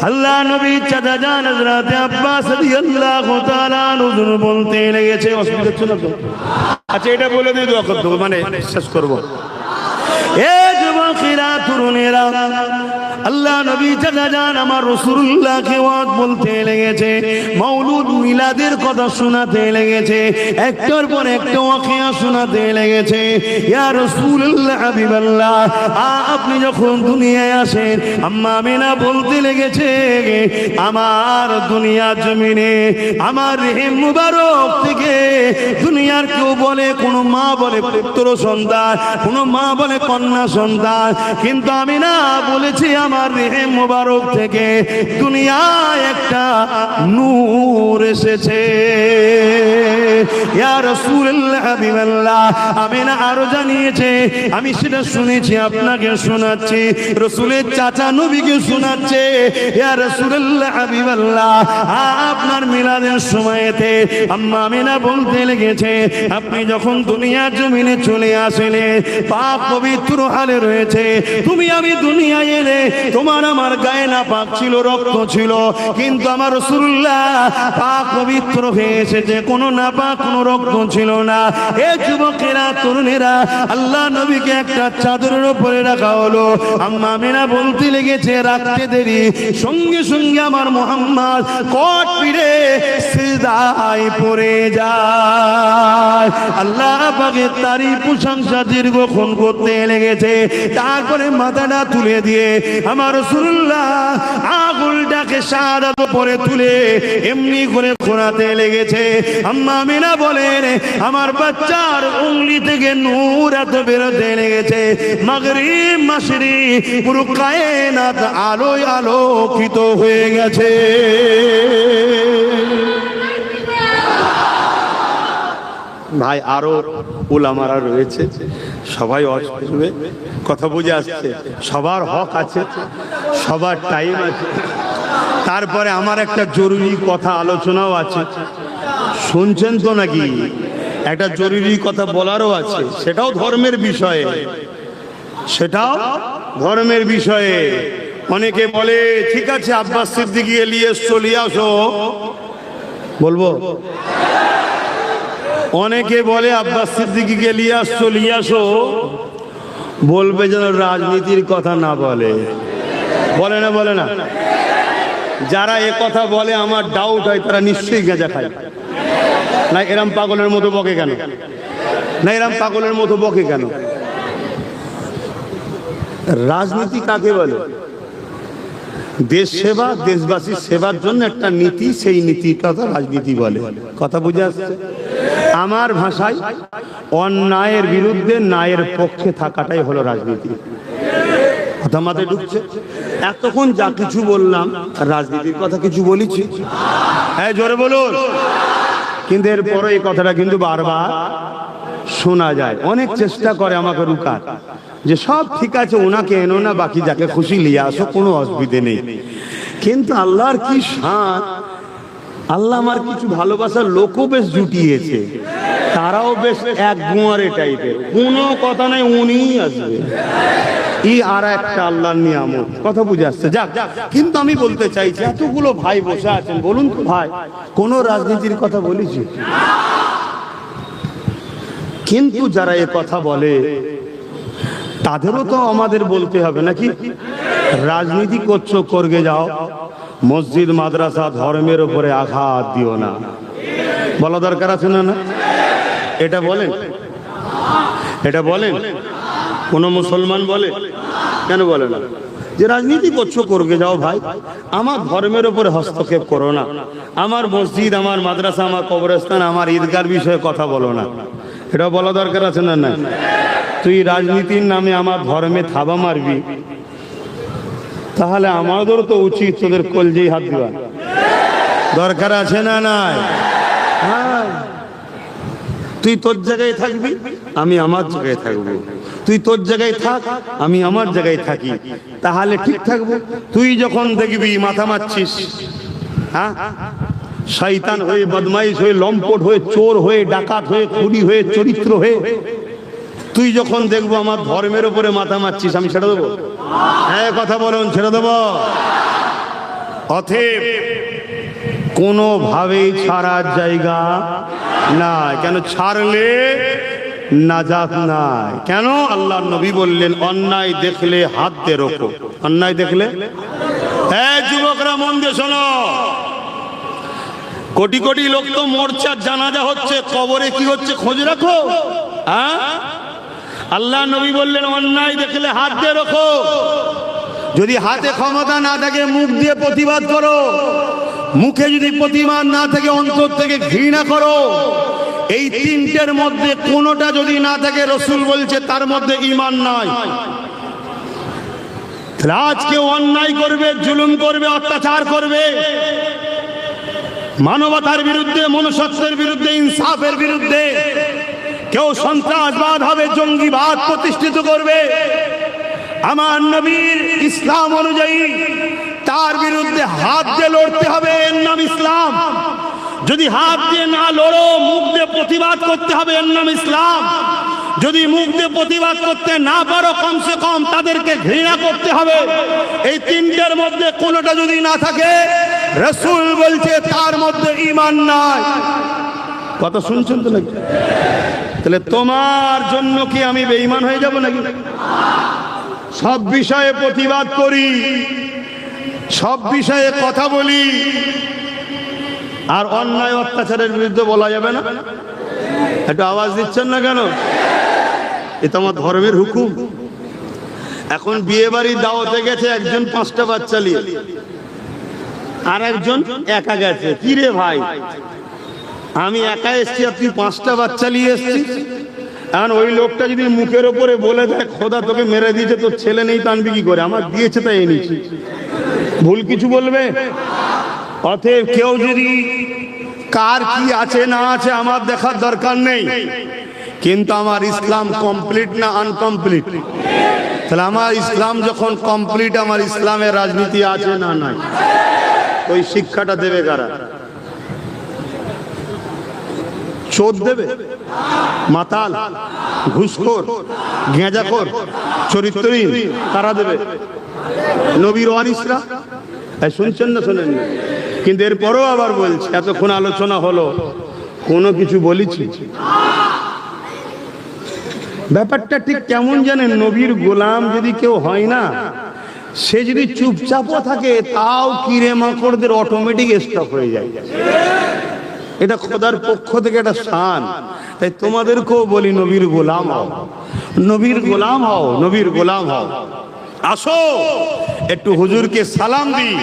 Speaker 1: আল্লাহ নবী চাচা জান হযরত আব্বাস রাদিয়াল্লাহু তাআলা আনহু বলতে লেগেছে, অসুবিধা ছিল তো? আচ্ছা, এটা বলে দিয়ে দোয়া করতে হবে, মানে শেষ করব। এ যুবকেরা, তরুণেরা, আল্লাহ নবী চাচা জান আমার রাসূলুল্লাহকে ওয়াজ বলতে লেগেছে, মাওলুদ মিলাদের কথা শোনাতে লেগেছে, একটার পর একটা ওয়াকিয়া শোনাতে লেগেছে। ইয়া রাসূলুল্লাহ, হাবিবাল্লাহ, আপনি যখন দুনিয়ায় আসেন, আম্মা আমিনা বলতে লেগেছে আমার দুনিয়া জমিনে আমার রেহেম মুবারক থেকে দুনিয়ার কেউ বলে, কোন মা বলে পুত্র সন্তান, কোন মা বলে কন্যা সন্তান, কিন্তু আমি না বলেছি আমার রেহে মোবারক থেকে দুনিয়ায় একটা নূর এসেছে। ইয়া রাসূলুল্লাহ হাবিবাল্লাহ, আমিনা আরো জানিয়েছে, আমি সেটা শুনেছি, আপনাকে শোনাচ্ছি, রাসূলের চাচা নবীকে শোনাচ্ছে। ইয়া রাসূলুল্লাহ হাবিবাল্লাহ, আপনার মিলাদের সময়তে আম্মা আমিনা বলতে লেগেছে, আপনি যখন দুনিয়ার জমিনে চলে আসলে পাক পবিত্র হালে রয়েছে, তুমি আমি দুনিয়ায় এলে তোমার আমার গায়ে না পাক ছিল, রক্ত ছিল, কিন্তু আমার রাসূলুল্লাহ পাক পবিত্র হয়ে এসেছে, কোনো না পাক কোনো রক্ত ছিল না। এ যুবকেরা, তরুণেরা, আল্লাহ নবীকে একটা চাদরের উপরে রাখা হলো। আম্মা আমিনা বলতে লেগেছে, রাখতে দেরি, সঙ্গে সঙ্গে আমার মুহাম্মদ কট পিড়ে সিজদায় পড়ে যায়। আল্লাহ পাকের তারই প্রশংসা দীর্ঘক্ষণ করতে লেগেছে। তারপরে মাথাটা তুলে দিয়ে আমার রাসূলুল্লাহ আঙুলটাকে শাহাদাত পরে তুলে এমনি করে খোঁড়াতে লেগেছে। আম্মা আমিনা বলেন, আমার বাচ্চার উংলি থেকে নূর এত বেরোতে লেগেছে, মাগরিব মাশরিক পুরো কায়নাত আলোয় আলোকিত হয়ে গেছে। ভাই আরো উলামারা রয়েছে, সবাই ওয়াজ করবে, কথা বুঝে আসছে, সবার হক আছে, সবার টাইম আছে। তারপরে আমার একটা জরুরি কথা আলোচনাও আছে, শুনছেন তো নাকি? একটা জরুরি কথা বলারও আছে, সেটাও ধর্মের বিষয়ে, সেটাও ধর্মের বিষয়ে। অনেকে বলে ঠিক আছে আব্বাস সিদ্দিকী ইলিয়াস চলে আসো, বলবো? অনেকে বলে আব্বাস সিদ্দিকীকে ইলিয়াস চলে আসো, বলবে যেন রাজনীতির কথা না বলে, বলে না? বলে না? যারা এ কথা বলে আমার ডাউট হয় তারা নিশ্চয়ই গাঁজা খায়। না এরম পাগলের মতো বকে কেন? না এরম পাগলের মতো বকে কেন? রাজনীতি কাকে বলে? দেশ সেবা, দেশবাসীর সেবার জন্য একটা নীতি, সেই নীতিটা তো রাজনীতি বলে। কথা বুঝে আসছে? আমার ভাষায় অন্যায়ের বিরুদ্ধে ন্যায়ের পক্ষে থাকাটাই হলো রাজনীতি। কথা মাথায় ঢুকছে? এতক্ষণ যা কিছু বললাম রাজনীতির কথা কিছু বলেছি? হ্যাঁ, জোরে বলুন। কিন্তু এরপরে এই কথাটা কিন্তু বারবার শোনা যায়। অনেক চেষ্টা করে আমাকে রুকার, যে সব ঠিক আছে, ওনাকে এনো না, বাকি যাকে খুশি নিয়ে আসো, কোনো অসুবিধে নেই। কিন্তু আল্লাহর কি শান, আল্লাহ আমার কিছু ভালোবাসার লোকও বেশ জুটিয়েছে, তারাও বেশ এক গুঁয়ারে টাইপের, কোনো কথা নাই, উনিই আসবে। ই আর একটা আল্লাহর নিয়ামত। কথা বুঝে আসছে? যাক, কিন্তু আমি বলতে চাইছি, এতগুলো ভাই বসে আছেন, বলুন তো ভাই, কোন রাজনীতির কথা বলেছি? কিন্তু যারা এ কথা বলে তাদেরও তো আমাদের বলতে হবে নাকি? রাজনীতি করছো, করগে যাও, মসজিদ মাদ্রাসা ধর্মের উপরে আঘাত দিও না, বলা দরকার আছে না? না এটা বলেন? এটা বলেন? কোন মুসলমান বলে? কেন বলে না? যে রাজনীতি করছো, করগে যাও ভাই, আমার ধর্মের উপরে হস্তক্ষেপ করো না, আমার মসজিদ, আমার মাদ্রাসা, আমার কবরস্থান, আমার ঈদগার বিষয়ে কথা বলো না, এটা বলা দরকার আছে না? না তুই রাজনীতির নামে আমার ধর্মে থাবা মারবি, তাহলে আমাদেরও তো উচিত তোদের কলজেই হাত দেওয়া দরকার আছে না? নাই? হ্যাঁ, তুই তোর জায়গায় থাকবি, আমি আমার জায়গায় থাকবো, তুই তোর জায়গায় থাক, আমি আমার জায়গায় থাকি, তাহলে ঠিক থাকবো। তুই যখন দেখবি মাথা মারছিস, হ্যাঁ, শয়তান হয়ে, বদমাইশ হয়ে, লম্পট হয়ে, চোর হয়ে, ডাকাত হয়ে, খুনি হয়ে, চরিত্র হয়ে, তুই যখন দেখবো আমার ধর্মের উপরে মাথা মারছিস, আমি ছেড়ে দেবো? হ্যাঁ, কথা বলুন, ছেড়ে দেবো? অতএব কোনোভাবেই ছাড়ার জায়গা না। কেন? ছাড়লে নাজাত নাই। কেন? আল্লাহর নবী বললেন, অন্যায় দেখলে হাত দিয়ে রোখো। অন্যায় দেখলে, হ্যাঁ যুবকরা মন দিয়ে শোনো, কোটি কোটি লোক তো মোর্চার জানাজা হচ্ছে, কবরে কি হচ্ছে খোঁজ রাখো। হ্যাঁ, আল্লাহ নবী বললেন, অন্যায় দেখলে হাত দিয়ে রোখো। যদি হাতে ক্ষমতা না থাকে, মুখ দিয়ে প্রতিবাদ করো। মুখে যদি প্রতিবাদ না থাকে, অন্তর থেকে ঘৃণা করো। এই তিনটের মধ্যে কোনোটা যদি না থাকে, রাসূল বলছে তার মধ্যে ঈমান নাই। তাহলে আজ কেউ অন্যায় করবে, জুলুম করবে, অত্যাচার করবে, মানবতার বিরুদ্ধে, মনুষ্যত্বের বিরুদ্ধে, ইনসাফের বিরুদ্ধে কেউ সন্ত্রাসবাদ হবে, জঙ্গিবাদ প্রতিষ্ঠিত করবে, আমার নবীর ইসলাম অনুযায়ী তার বিরুদ্ধে হাত দিয়ে লড়তে হবে, এর নাম ইসলাম। যদি হাত দিয়ে না লড়ো, মুখ দিয়ে প্রতিবাদ করতে হবে, এর নাম ইসলাম। যদি মুখ দিয়ে প্রতিবাদ করতে না পারো, কমসে কম তাদেরকে ঘৃণা করতে হবে। এই তিনটের মধ্যে কোনোটা যদি না থাকে, রাসূল বলছে তার মধ্যে ঈমান নাই। কথা শুনছেন তো নাকি? তাহলে তোমার জন্য কি আমি বেঈমান হয়ে যাব নাকি? সব বিষয়ে প্রতিবাদ করি, সব বিষয়ে কথা বলি, আর অন্যায় অত্যাচারের বিরুদ্ধে বলা যাবে না? একটু আওয়াজ দিচ্ছেন না কেন? এটা আমার ধর্মের হুকুম। এখন বিয়ে বাড়ির দাওয়াতে গেছে একজন 5টা বাচ্চা নিয়ে, আর একজন একা গেছে। কি রে ভাই, আমি একা এসছি আর তুই 5টা বাচ্চা নিয়ে এসছিস? এখন ওই লোকটা যদি মুখের ওপরে বলে দেয় খোদা তোকে মেরে দিয়েছে, তোর ছেলে নেই, টানবি কি করে? আমার দিয়েছে তাই এনেছি, ভুল কিছু বলবে? অতএব কেউ যদি কার কি আছে না আছে আমার দেখার দরকার নেই, কিন্তু আমার ইসলাম কমপ্লিট না আনকমপ্লিট? তাহলে আমার ইসলাম যখন কমপ্লিট, আমার ইসলামের রাজনীতি আছে না নাই? ওই শিক্ষাটা দেবে কারা? চোর দেবে? মাতাল, ঘুষখোর, গেঁজাখোর, চরিত্রহীন কারা দেবে? নবীর ওয়ারিসরা। শুনছেন না? শোনেন না? কিন্তু এরপরও আবার বলছি, এতক্ষণ আলোচনা হলো, কোনো কিছু বলেছি? ব্যাপারটা ঠিক কেমন জানেন? নবীর গোলাম যদি কেউ হয় না, সে যদি চুপচাপও থাকে, তাও কিরে মাকড়দের অটোমেটিক স্টপ হয়ে যায়। এটা খোদার পক্ষ থেকে একটা শান। তাই তোমাদেরকেও বলি, নবীর গোলাম হও, নবীর গোলাম হও, নবীর গোলাম হও। আসো একটু হুজুরকে সালাম দিই।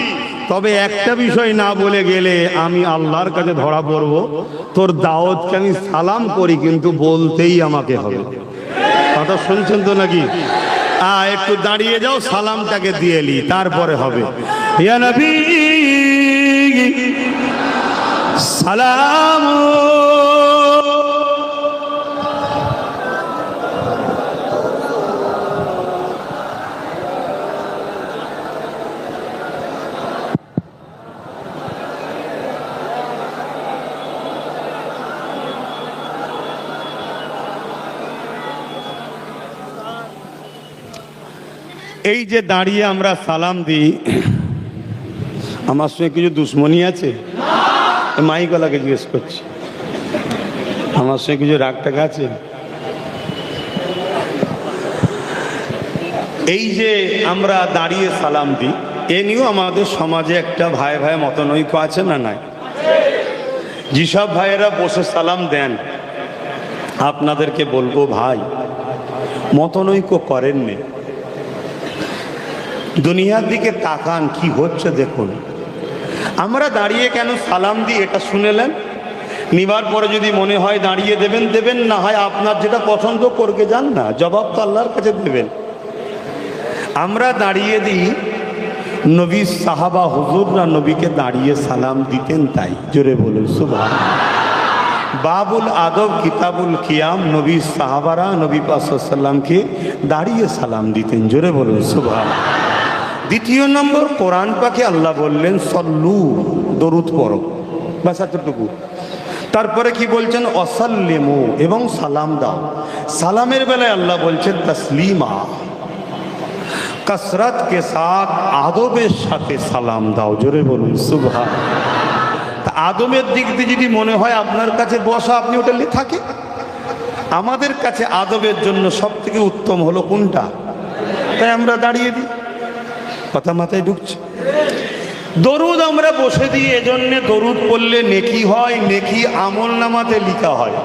Speaker 1: তবে একটা বিষয় না বলে গেলে আমি আল্লাহর কাছে ধরা পড়ব। তোর দাওয়াতকে আমি সালাম করি, কিন্তু বলতেই আমাকে হবে। কথা শুনছেন তো নাকি? একটু দাঁড়িয়ে যাও, সালামটাকে দিয়ে নি, তারপরে হবে। ইয়া নবী সালাম। এই যে দাঁড়িয়ে আমরা সালাম দিই, আমার সঙ্গে কিছু দুশ্মনী আছে? মাইকওয়ালাকে জিজ্ঞেস করছি, আমার সঙ্গে কিছু রাগ টাগ আছে? এই যে আমরা দাঁড়িয়ে সালাম দিই, এ নিয়েও আমাদের সমাজে একটা ভাই ভাই মতনৈক্য আছে না নাই? যেসব ভাইয়েরা বসে সালাম দেন, আপনাদেরকে বলবো ভাই, মতনৈক্য করেননি। দুনিয়ার দিকে তাকান, কি হচ্ছে দেখুন। আমরা দাঁড়িয়ে কেন সালাম দিই এটা শুনেলেন? নিবার পরে যদি মনে হয় দাঁড়িয়ে দেবেন দেবেন, না হয় আপনার যেটা পছন্দ করকে যান না, জবাব তো আল্লাহর কাছে দেবেন। আমরা দাঁড়িয়ে দিই, নবী সাহাবা হুজুররা নবীকে দাঁড়িয়ে সালাম দিতেন, তাই জোরে বলুন সুবহানাল্লাহ। বাবুল আদব কিতাবুল কিয়াম, নবী সাহাবারা নবী পাক সাল্লাল্লাহু আলাইহি ওয়াসাল্লামকে দাঁড়িয়ে সালাম দিতেন, জোরে বলুন সুবহানাল্লাহ। দ্বিতীয় নম্বর, কোরআন পাকে আল্লাহ বললেন সল্লু, দরুদ পড়ো, বাস এতটুকু। তারপরে কি বলছেন? অসাল্লিমু, এবং সালাম দাও। সালামের বেলায় আল্লাহ বলছেন তসলিমা, কসরত কে সাথ, আদবের সাথে সালাম দাও, জোরে বলুন সুবহানাল্লাহ। আদমের দিক দিয়ে যদি মনে হয় আপনার কাছে বসা, আপনি ওটা থাকে। আমাদের কাছে আদবের জন্য সব থেকে উত্তম হলো কোনটা? তাই আমরা দাঁড়িয়ে দিই। কথা মাথায় ঢুকছে? দরুদ আমরা বসে দিই এজন্য, দরুদ পড়লে নেকি হয়, নেকি আমল নামাতে লিখা হয়।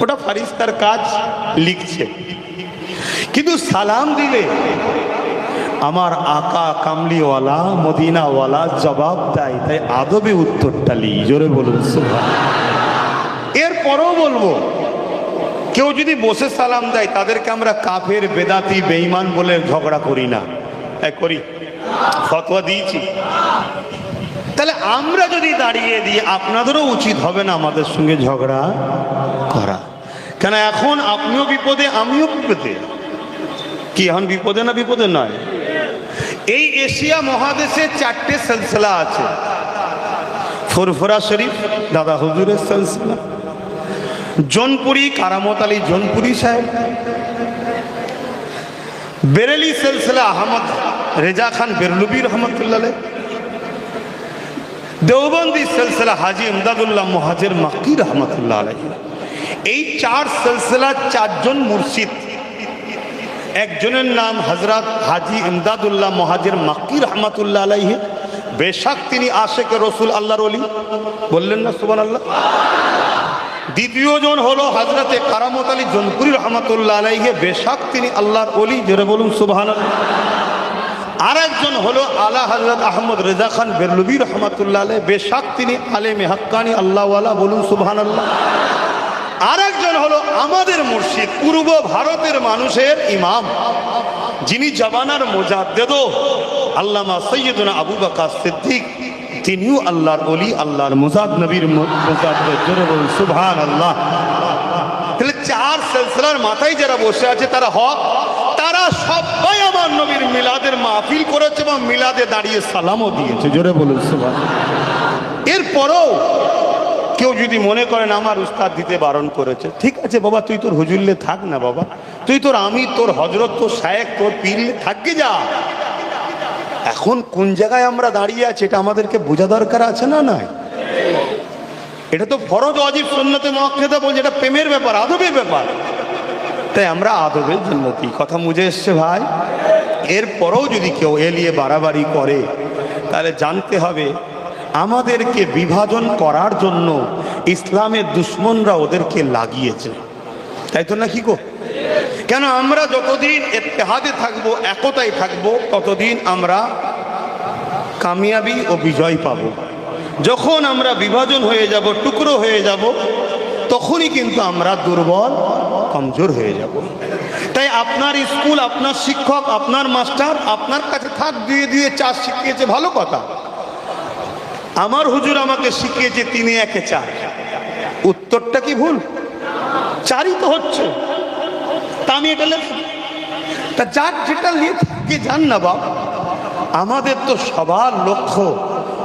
Speaker 1: ওটা ফারিস্তার কাজ, লিখছে। কিন্তু সালাম দিলে আমার আকা কামলিওয়ালা মদিনাওয়ালা জবাব দেয়, তাই আদবে উত্তরটা লি, জোরে বলুন সুবহানাল্লাহ। এরপরও বলবো, কেউ যদি বসে সালাম দেয় তাদেরকে আমরা কাফের, বেদাতি, বেঈমান বলে ঝগড়া করি না, করি? ফতোয়া দিয়েছি। তাহলে আমরা যদি দাঁড়িয়ে দিই, আপনাদেরও উচিত হবে না আমাদের সঙ্গে ঝগড়া করা। কেন এখন আপনিও বিপদে, আমিও বিপদে। কি এখন বিপদে না বিপদে নয়? এই এশিয়া মহাদেশে 4টে সিলসিলা আছে। ফুরফুরা শরীফ দাদা হুজুরের সিলসিলা, জোনপুরি কারামত আলী জোনপুরি সাহেব, বেরেলি সিলসিলা আহমদ রেজা খান বেরলুবি রহমতুল্লাহ, দেওবন্দি সিলসিলা হাজি ইমদাদুল্লাহ মুহাজির মাক্কি রহমতুল্লাহ আলাইহি। এই 4 সিলসিলা 4 জন মুর্শিদ। একজনের নাম হযরত হাজি ইমদাদুল্লাহ মুহাজির মাক্কি রহমতুল্লাহ আলাইহি, বেশক তিনি আশিক রাসূল, আল্লাহর ওলি, বললেন না সুবহানাল্লাহ। দ্বিতীয় জন হলো হযরতে কারামত আলী জোনপুরি রহমতুল্লাহ আলাইহি, বেশক তিনি আল্লাহর ওলি, জোরে বলুন সুবহানাল্লাহ। আরেকজন হলো আলা হযরত আহমদ রেজা খান বেরলুবি রহমতুল্লাহ আলাইহি, বেশক তিনি আলেমে হাক্কানি, আল্লাহওয়ালা, বলুন সুবহানাল্লাহ। আরেকজন হলো আমাদের মুর্শিদ, পূর্ব ভারতের মানুষের ইমাম, যিনি জামানার মুজাদ্দিদ আল্লামা সৈয়দনা আবু বকর সিদ্দিক, তিনিও আল্লাহর ওলি, আল্লাহর মুজাদ, নবীর মুজাদ্দিদ, জোরে বলুন সুবহানাল্লাহ। তাহলে 4 সিলসিলার মাথায় যারা বসে আছে তারা হক, তারা সবাই আমার নবীর মিলাদের মাহফিল করেছে এবং মিলাদে দাঁড়িয়ে সালামও দিয়েছে, জোরে বলুন সুবহানাল্লাহ। এরপরও কেউ যদি মনে করেন আমার উস্তাদ দিতে বারণ করেছে, ঠিক আছে বাবা, তুই তোর হুজুরলে থাক না বাবা, তুই তোর আমির, তোর হজরত, তোর শায়েখ, তোর পীরলে থাকি যা। এখন কোন জায়গায় আমরা দাঁড়িয়ে আছি এটা আমাদেরকে বোঝা দরকার আছে না? নাই, এটা তো ফরজ, ওয়াজিব, সুন্নতে মুআক্কাদা বলছে, এটা প্রেমের ব্যাপার, আদবের ব্যাপার। তাই আমরা আদবের জন্য কথা বুঝে এসছে ভাই। এরপরেও যদি কেউ এলিয়ে বাড়াবাড়ি করে তাহলে জানতে হবে আমাদেরকে বিভাজন করার জন্য ইসলামের দুশ্মনরা ওদেরকে লাগিয়েছে, তাই তো না? কি গো? কেন আমরা যতদিন ইত্তেহাদে থাকবো, একতায় থাকবো, ততদিন আমরা কামিয়াবি ও বিজয় পাবো। যখন আমরা বিভাজন হয়ে যাব, টুকরো হয়ে যাব, তখনই কিন্তু আমরা দুর্বল, কমজোর হয়ে যাব। তাই আপনার স্কুল, আপনার শিক্ষক, আপনার মাস্টার আপনার কাছে থাক, দুয়ে দুয়ে 4 শিখিয়েছে, ভালো কথা। আমার হুজুর আমাকে শিখিয়েছে 3 1 4, উত্তরটা কি ভুল? 4ই তো হচ্ছে, তা আমি এটা লেখ, তা যার যেটা নিয়ে থাকে যান না বাবা। আমাদের তো সবার লক্ষ্য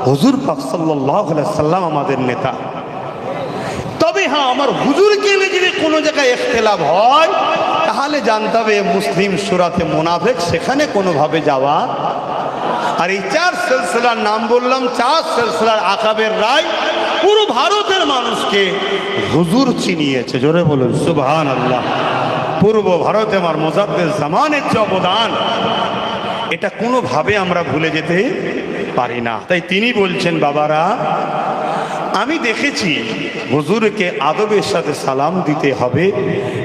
Speaker 1: হুজুর পাক সাল্লাল্লাহু আলাইহি সাল্লাম আমাদের নেতা। তবে হ্যাঁ, আমার হুজুরকে নিয়ে যদি কোনো জায়গায় ইখতিলাফ হয় তাহলে জানতে হবে মুসলিম সূরাতে মুনাফিক, সেখানে কোনোভাবে যাওয়া। আর এই 4 সিলসিলার নাম বললাম, 4 সিলসিলার আকাবের রায় পুরো ভারতের মানুষকে হুজুর চিনিয়েছে, জোরে বলুন সুবহানাল্লাহ। পূর্ব ভারতে আমার মুজাদ্দিদ জামানের যে অবদান, এটা কোনোভাবে আমরা ভুলে যেতে পারি না। তাই তিনি বলছেন, বাবারা আমি দেখেছি হুজুরকে আদবের সাথে সালাম দিতে হবে,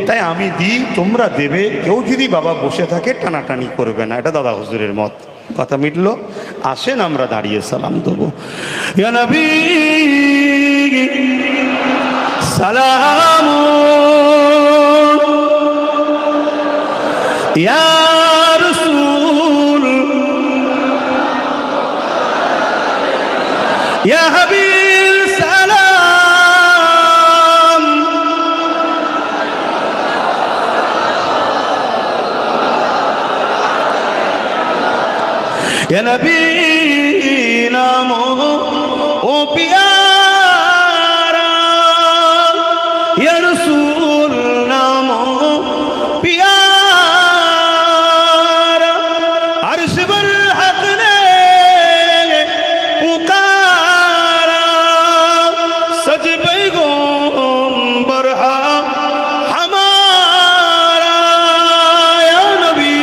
Speaker 1: তাই আমি দিই, তোমরা দেবে। কেউ যদি বাবা বসে থাকে টানাটানি করবে না, এটা দাদা হুজুরের মত। কথা মিটলো? আসেন আমরা দাঁড়িয়ে সালাম দেবো। ইয়া নবী সালাম, ইয়া রাসূল, ইয়া হাবিব সালাম, ইয়া নবী নাম ও পিয়ারা, ইয়া রাসূল নাম পিয়ারা, আরশ বল হক নে পুকারা, সজ पैगंबर हमारा, या नबी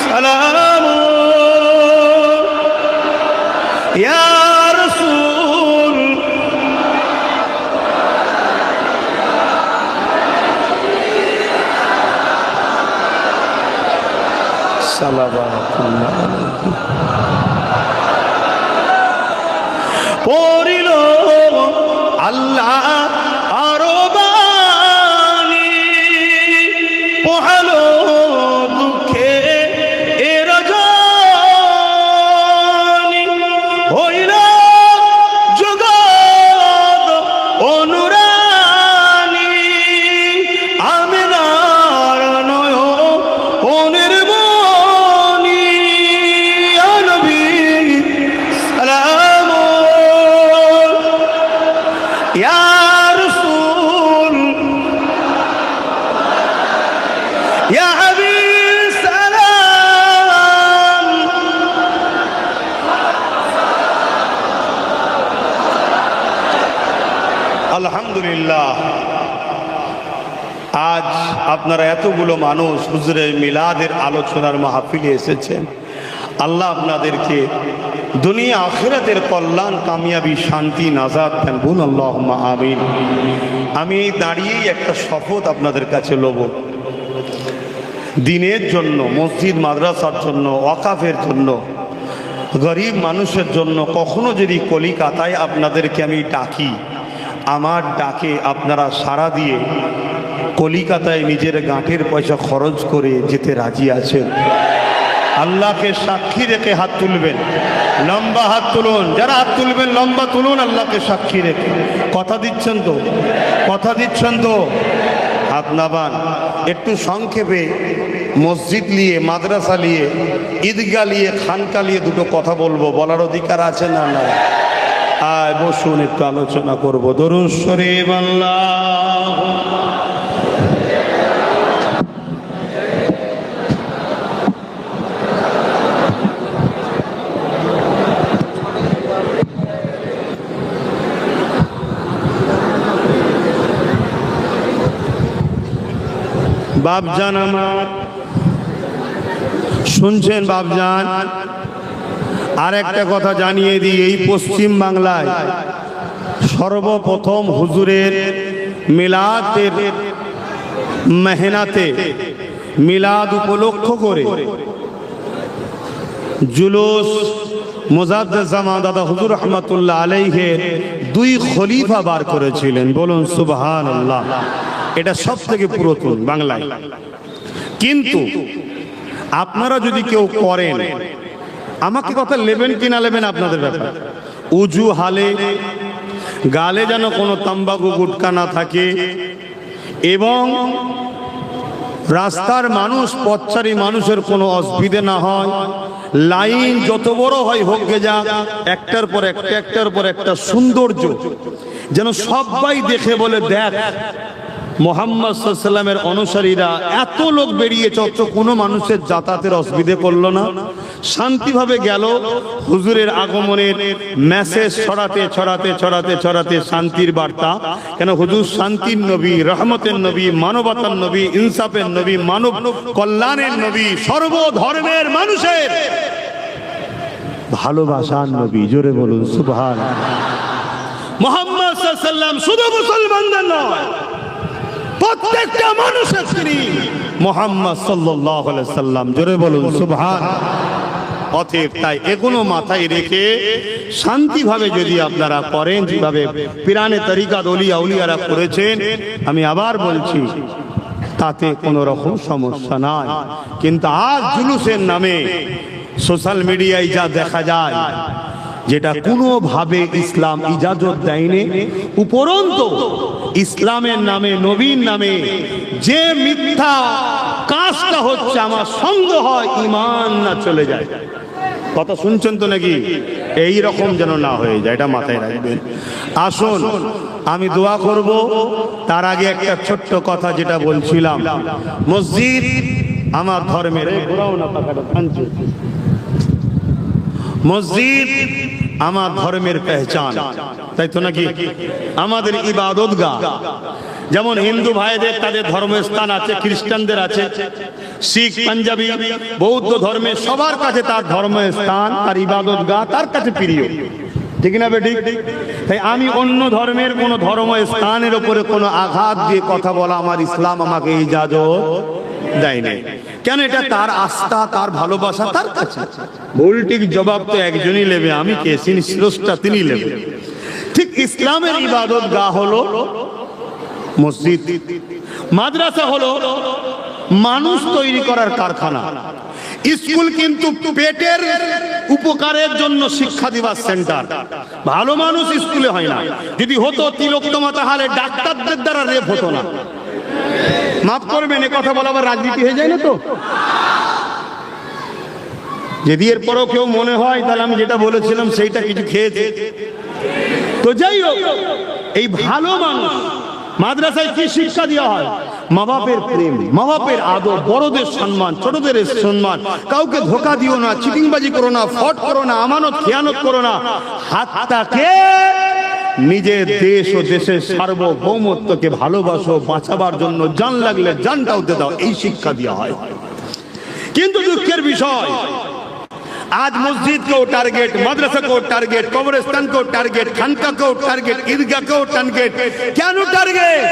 Speaker 1: सलाम, या रसूल सल्लल्लाहु अलैहि পড়িল আল্লাহ আরো বাণী, মহালো দুঃখে এ রজনী হইল জগৎ অনুরানী আমিনার নয়নের মনি ইয়া নবী সালাম ইয়া রাসূল ইয়া হাবিব সালাম। আলহামদুলিল্লাহ, আজ আপনারা এতগুলো মানুষ হুজুরের মিলাদের আলোচনার মাহফিলে এসেছেন। আল্লাহ আপনাদেরকে দুনিয়া আখিরাতের কল্যাণ, কামিয়াবি, শান্তি, নাজাত দেন। বলুন আল্লাহুম্মা আমিন। আমি দাঁড়িয়েই একটা শপথ আপনাদের কাছে লব। দিনের জন্য, মসজিদ মাদ্রাসার জন্য, ওয়াকাফের জন্য, গরিব মানুষের জন্য কখনো যদি কলিকাতায় আপনাদেরকে আমি ডাকি, আমার ডাকে আপনারা সাড়া দিয়ে কলিকাতায় নিজের গাঁটের পয়সা খরচ করে যেতে রাজি আছেন? আল্লাহকে সাক্ষী রেখে হাত তুলবেন। লম্বা হাত তুলুন, যারা হাত তুলবেন লম্বা তুলুন, আল্লাহকে সাক্ষী রেখে। কথা দিচ্ছেন তো? কথা দিচ্ছেন তো? হাত নাবান। একটু সংক্ষেপে মসজিদ নিয়ে, মাদ্রাসা নিয়ে, ঈদগাহ নিয়ে, খানকা নিয়ে দুটো কথা বলবো। বলার অধিকার আছে না? না, আয় বসুন, একটু আলোচনা করবো। দরুদ শরীফ আল্লাহ। বাপজান আমার, শুনছেন বাপজান? আর একটা কথা জানিয়ে দিই, এই পশ্চিম বাংলায় সর্বপ্রথম হুজুরের মিলাদের মেহনাতে, মিলাদ উপলক্ষ করে জুলুস মুজাদ্দেদ জামান দাদা হুজুর রহমাতুল্লাহ আলাইহির 2 খলিফা বার করেছিলেন। বলুন সুবহানাল্লাহ। এটা সব থেকে পুরাতন বাংলায়। কিন্তু আপনারা যদি কেউ করেন, আমাকে কথা নেবেন কি না নেবেন আপনাদের ব্যাপার। উজু হালে গালে যেন কোনো তাম্বাকু গুটকা না থাকে, এবং রাস্তার মানুষ, পথচারী মানুষের কোনো অসুবিধে না হয়। লাইন যত বড় হয় হোক গে যাক, একটার পর একটা, একটার পর একটা সৌন্দর্য যেন সবাই দেখে বলে, দেখ মুহাম্মদ সাল্লাল্লাহু আলাইহি ওয়াসাল্লামের অনুসারীরা এত লোক বেরিয়েছে, অথচ কোনো মানুষের যাতায়াতের অসুবিধে করলো না, শান্তিভাবে গেল। হুজুরের আগমনের মেসেজ ছড়াতে ছড়াতে ছড়াতে ছড়াতে শান্তির বার্তা। কেন? হুজুর শান্তির নবী, রহমতের নবী, মানবতার নবী, ইনসাফের নবী, মানব কল্যাণের নবী, সর্বধর্মের মানুষের ভালোবাসার নবী। জোরে বলুন সুবহানাল্লাহ। মুহাম্মদ সাল্লাল্লাহু আলাইহি ওয়াসাল্লাম শুধু মুসলমানদের নয়, প্রত্যেকটা মানুষের তিনি মুহাম্মদ সাল্লাল্লাহু আলাইহি ওয়াসাল্লাম। জোরে বলুন সুবহানাল্লাহ। অতএব তাই এগুলো মাথায় রেখে শান্তিভাবে যদি আপনারা করেন, যেভাবে পিরানে তরিকাত ওলিয়া উলিয়ারা করেছেন, আমি আবার বলছি তাতে কোনো রকম সমস্যা নাই। কিন্তু আজ জুলুসের নামে সোশ্যাল মিডিয়ায় যা দেখা যায়, যেটা কোনোভাবে ইসলাম ইজাজত দেয়নি, উপরন্তু ইসলামের নামে, নবীর নামে যে মিথ্যা কাজটা হচ্ছে, আমার সন্দেহ হয় ঈমান না চলে যায়। কথা শুনছেন তো নাকি? এই রকম যেন না হয়ে যায়, এটা মাথায় রাখবেন। আসুন আমি দোয়া করব। তার আগে একটা ছোট্ট কথা যেটা বলছিলাম, মসজিদ আমার ধর্মের, মসজিদ আমার ধর্মের পেহচান, তাই তো নাকি? আমাদের ইবাদতগাহ, যেমন হিন্দু ভাইদের তাদের ধর্মস্থান আছে, খ্রিস্টানদের আছে, শিখ, পাঞ্জাবি, বৌদ্ধ ধর্মের সবার কাছে তার ধর্মস্থান, তার ইবাদতগাহ তার কাছে প্রিয়, ঠিক না বেঠিক? তাই আমি অন্য ধর্মের কোন ধর্মস্থানের উপরে কোনো আঘাত দিয়ে কথা বলা আমার ইসলাম আমাকে ইজাজত দেয় নাই। কেন? এটা তার আস্থা, তার ভালোবাসা তার কাছে। ভুল ঠিক জবাব তো একজনই নেবে, আমি কে? স্রষ্টা, তিনি নেবে। ঠিক ইসলামের ইবাদত গাহ হলো মসজিদ, মাদ্রাসা হলো মানুষ তৈরি করার কারখানা। স্কুল কিন্তু পেটের উপকারের জন্য শিক্ষা দিবার সেন্টার। ভালো মানুষ স্কুলে হয় না। যদি হতো তিলোত্তমা তাহলে ডাক্তারদের দ্বারা রেপ হতো না। মাফ করবেন, এ কথা বলা আবার রাজনীতি হয়ে যায় না তো? যদি এরপরও কেউ মনে হয় তাহলে আমি যেটা বলেছিলাম সেইটা কিছু খেয়েছে। তো যাই হোক, এই ভালো মানুষ মাদ্রাসায় কি শিক্ষা দেওয়া হয়? মা বাপের প্রেম, মা বাপের আদর, বড়দের সম্মান, ছোটদের সম্মান, কাউকে ধোকা দিও না, চিটিংবাজি করো না, ফট করো না, আমানত খেয়ানত করো না, হাতটাকে নিজের দেশ ও দেশের সার্বভৌমত্বকে ভালোবাসো, বাঁচাবার জন্য জান লাগলে জানটাও দিয়ে দাও, এই শিক্ষা দেওয়া হয়। কিন্তু দুঃখের বিষয়, आज मस्जिद को टारगेट, मदरसा को टारगेट, कब्रिस्तान को टारगेट, खानका को टारगेट, ईदगाह को टारगेट, क्या नो टारगेट?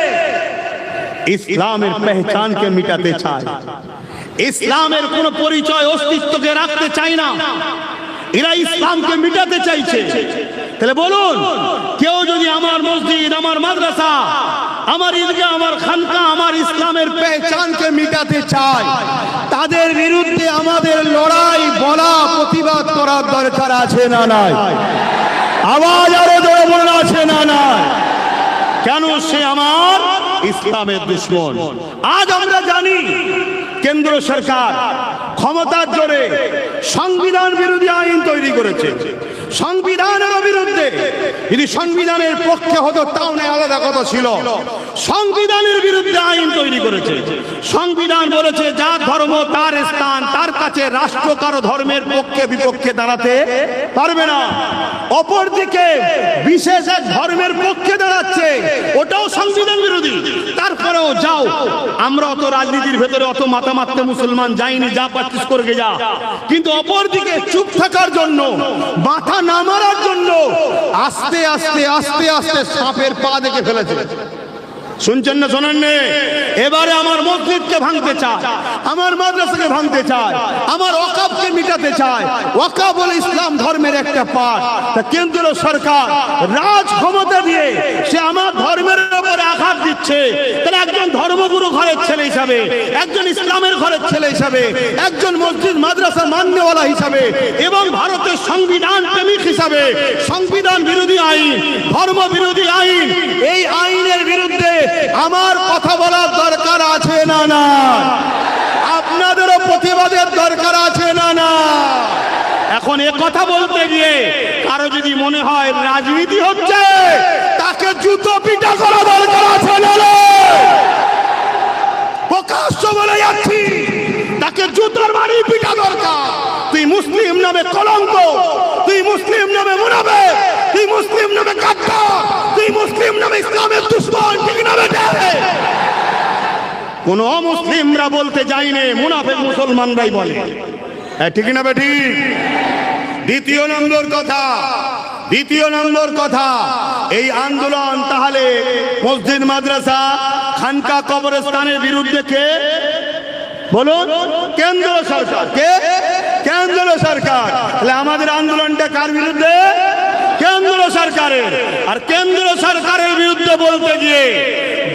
Speaker 1: इस्लामेर पहचान के मिटाते चाय, इस्लामेर कोनो परिचय अस्तित्व के रखते चाय ना, এরা ইসলামকে মিটাতে চাইছে। তাহলে বলুন, কেউ যদি আমার মসজিদ, আমার মাদ্রাসা, আমার ঈদগাহ, আমার খানকা, আমার ইসলামের পেহচানকে মিটাতে চায়, তাদের বিরুদ্ধে আমাদের লড়াই, বলা, প্রতিবাদ করার দরকার আছে না নাই? আওয়াজ আরো জোরে বলুন, আছে না নাই? কেন? সে আমার ইসলামের দুশমন। আজ আমরা জানি কেন্দ্র সরকার ক্ষমতার জোরে সংবিধান বিরোধী আইন তৈরি করেছে। সংবিধানের বিরুদ্ধে, যদি সংবিধানের পক্ষে হতো তাও না আলাদা কথা ছিল, সংবিধানের বিরুদ্ধে আইন তৈরি করেছে। সংবিধান বলেছে যার ধর্ম তার স্থান, তার কাছে রাষ্ট্র কারো ধর্মের পক্ষে বিপক্ষে দাঁড়াতে পারবে না। অপরদিকে বিশেষ এক ধর্মের পক্ষে দাঁড়াচ্ছে, ওটাও সংবিধান বিরোধী। তারপরেও যাও, আমরা অত রাজনীতির ভেতরে অত মাথা মারতে মুসলমান যাইনি, যা পাচ্ছিস করে যা। কিন্তু অপরদিকে চুপ থাকার জন্য, মাথা না মারার জন্য আস্তে আস্তে আস্তে আস্তে সাপের পা দেখে ফেলেছে। শুনছেন না শোনেন? এবারে আমার মসজিদকে ভাঙতে চায়, আমার মাদ্রাসাকে ভাঙতে চায়, আমার ওয়াকফকে মিটাতে চায়। ওয়াকফ হলো ইসলাম ধর্মের একটা পাঠ। তা কেন্দ্র সরকার রাজ ক্ষমতা দিয়ে সে আমার ধর্মের উপরে আঘাত দিচ্ছে। তাহলে একজন ধর্মগুরু ঘরের ছেলে হিসাবে, একজন ইসলামের ঘরের ছেলে হিসাবে, একজন মসজিদ মাদ্রাসা মান্যওয়ালা হিসাবে এবং ভারতের সংবিধান প্রেমিক হিসাবে, সংবিধান বিরোধী আইন, ধর্ম বিরোধী আইন, এই আইনের বিরুদ্ধে আমার কথা বলার দরকার আছে না না? আপনাদেরও প্রতিবাদের দরকার আছে না না? এখন এ কথা বলতে গিয়ে কারো যদি মনে হয় রাজনীতি হচ্ছে, তাকে জুতো পিটা করা দরকার আছে না? প্রকাশ্য বলে যাচ্ছি, তাকে জুতোর বাড়ি পিটা দরকার। তুই মুসলিম নামে কলঙ্ক, তুই মুসলিম নামে মুনাফিক, তুই মুসলিম নামে গাদ্দার, তুই মুসলিম নামে ইসলামের দুশমন, ঠিক না বেটা? কোন অমুসলিমরা বলতে যায়নি, মুনাফিক মুসলমানরাই বলে, ঠিক না বেটি? দ্বিতীয় নম্বর কথা, এই আন্দোলন তাহলে মসজিদ মাদ্রাসা খানকা কবরস্থানের বিরুদ্ধে কে? বলুন, কেন্দ্র সরকার। কে? কেন্দ্র সরকার। তাহলে আমাদের আন্দোলনটা কার বিরুদ্ধে? কেন্দ্র সরকারের। আর কেন্দ্র সরকারের বিরুদ্ধে বলতে গিয়ে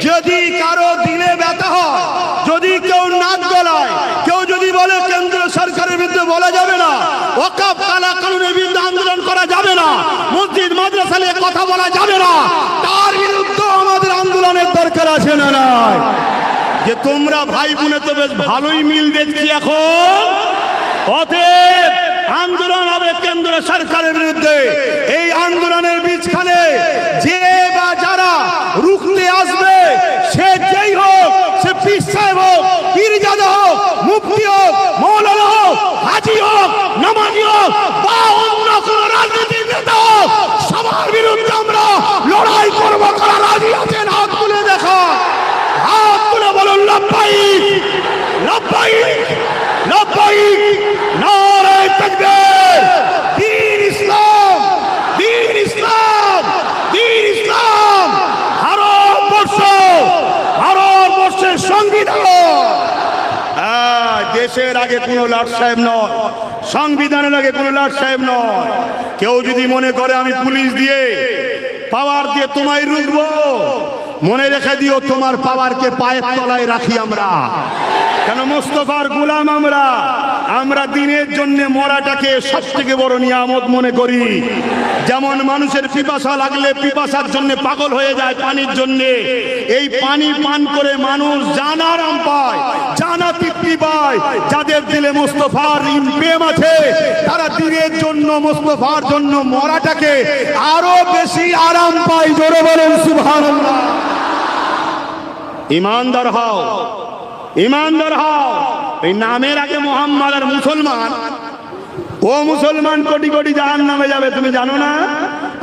Speaker 1: যদি কারো দিলে ব্যথা হয়, যদি কেউ নাক গলায়, কেউ যদি বলে কেন্দ্র সরকারের বিরুদ্ধে বলা যাবে না, ওয়াকফ কালা কানুনের বিরুদ্ধে আন্দোলন করা যাবে না, মসজিদ মাদ্রাসা নিয়ে কথা বলা যাবে না, তার বিরুদ্ধে আমাদের আন্দোলনের দরকার আছে না নাই? যে তোমরা ভাই বোনে তো বেশ ভালোই মিল দেখছি এখন। অতএব আন্দোলন হবে কেন্দ্র সরকারের বিরুদ্ধে। এই আন্দোলনের বীজখানে যে বা যারা রুখতে আসবে, সে যেই হোক, সে পীর সাহেব হোক, পীরজাদা হোক, মুফতি হোক, মৌলানা হোক, হাজি হোক, নামাজি হোক বা অন্য কোন রাজনীতির নেতা হোক, সবার বিরুদ্ধে আমরা লড়াই করব। করা রাজি আছেন? হাত তুলে দেখা, হাত তুলে বলুন লব্বাইক, লব্বাইক, লব্বাইক, নারে তাকবীর। দ্বীন ইসলাম, দ্বীন ইসলাম, দ্বীন ইসলাম। ভারতবর্ষের সংবিধান দেশের আগে কোনো লাট সাহেব নয়, সংবিধানের আগে কোনো লাট সাহেব নয়। কেউ যদি মনে করে আমি পুলিশ দিয়ে, পাওয়ার দিয়ে তোমায় রুখবো, মনে রেখে দিও তোমার পাওয়ারকে পায়ের তলায় রাখি আমরা। কেন মুস্তাফার গোলাম আমরা। আমরা দিনের জন্য মরাটাকে সব থেকে বড় নিয়ামত মনে করি। যেমন মানুষের পিপাসা লাগলে পিপাসার জন্য পাগল হয়ে যায় পানির জন্য, এই পানি পান করে মানুষ জান আরাম পায়, জানা তৃপ্তি পায়। যাদের দিলে মুস্তাফার প্রেম আছে তারা দিনের জন্য মুস্তাফার জন্য মরাটাকে আরো বেশি আরাম পায়। জোরে বলেন সুবহানাল্লাহ। ইমানদার হও, ইমানদার হও। এই নামের আগে মোহাম্মদ আর মুসলমান, ও মুসলমান কোটি কোটি জাহান্নামে যাবে, তুমি জানো না?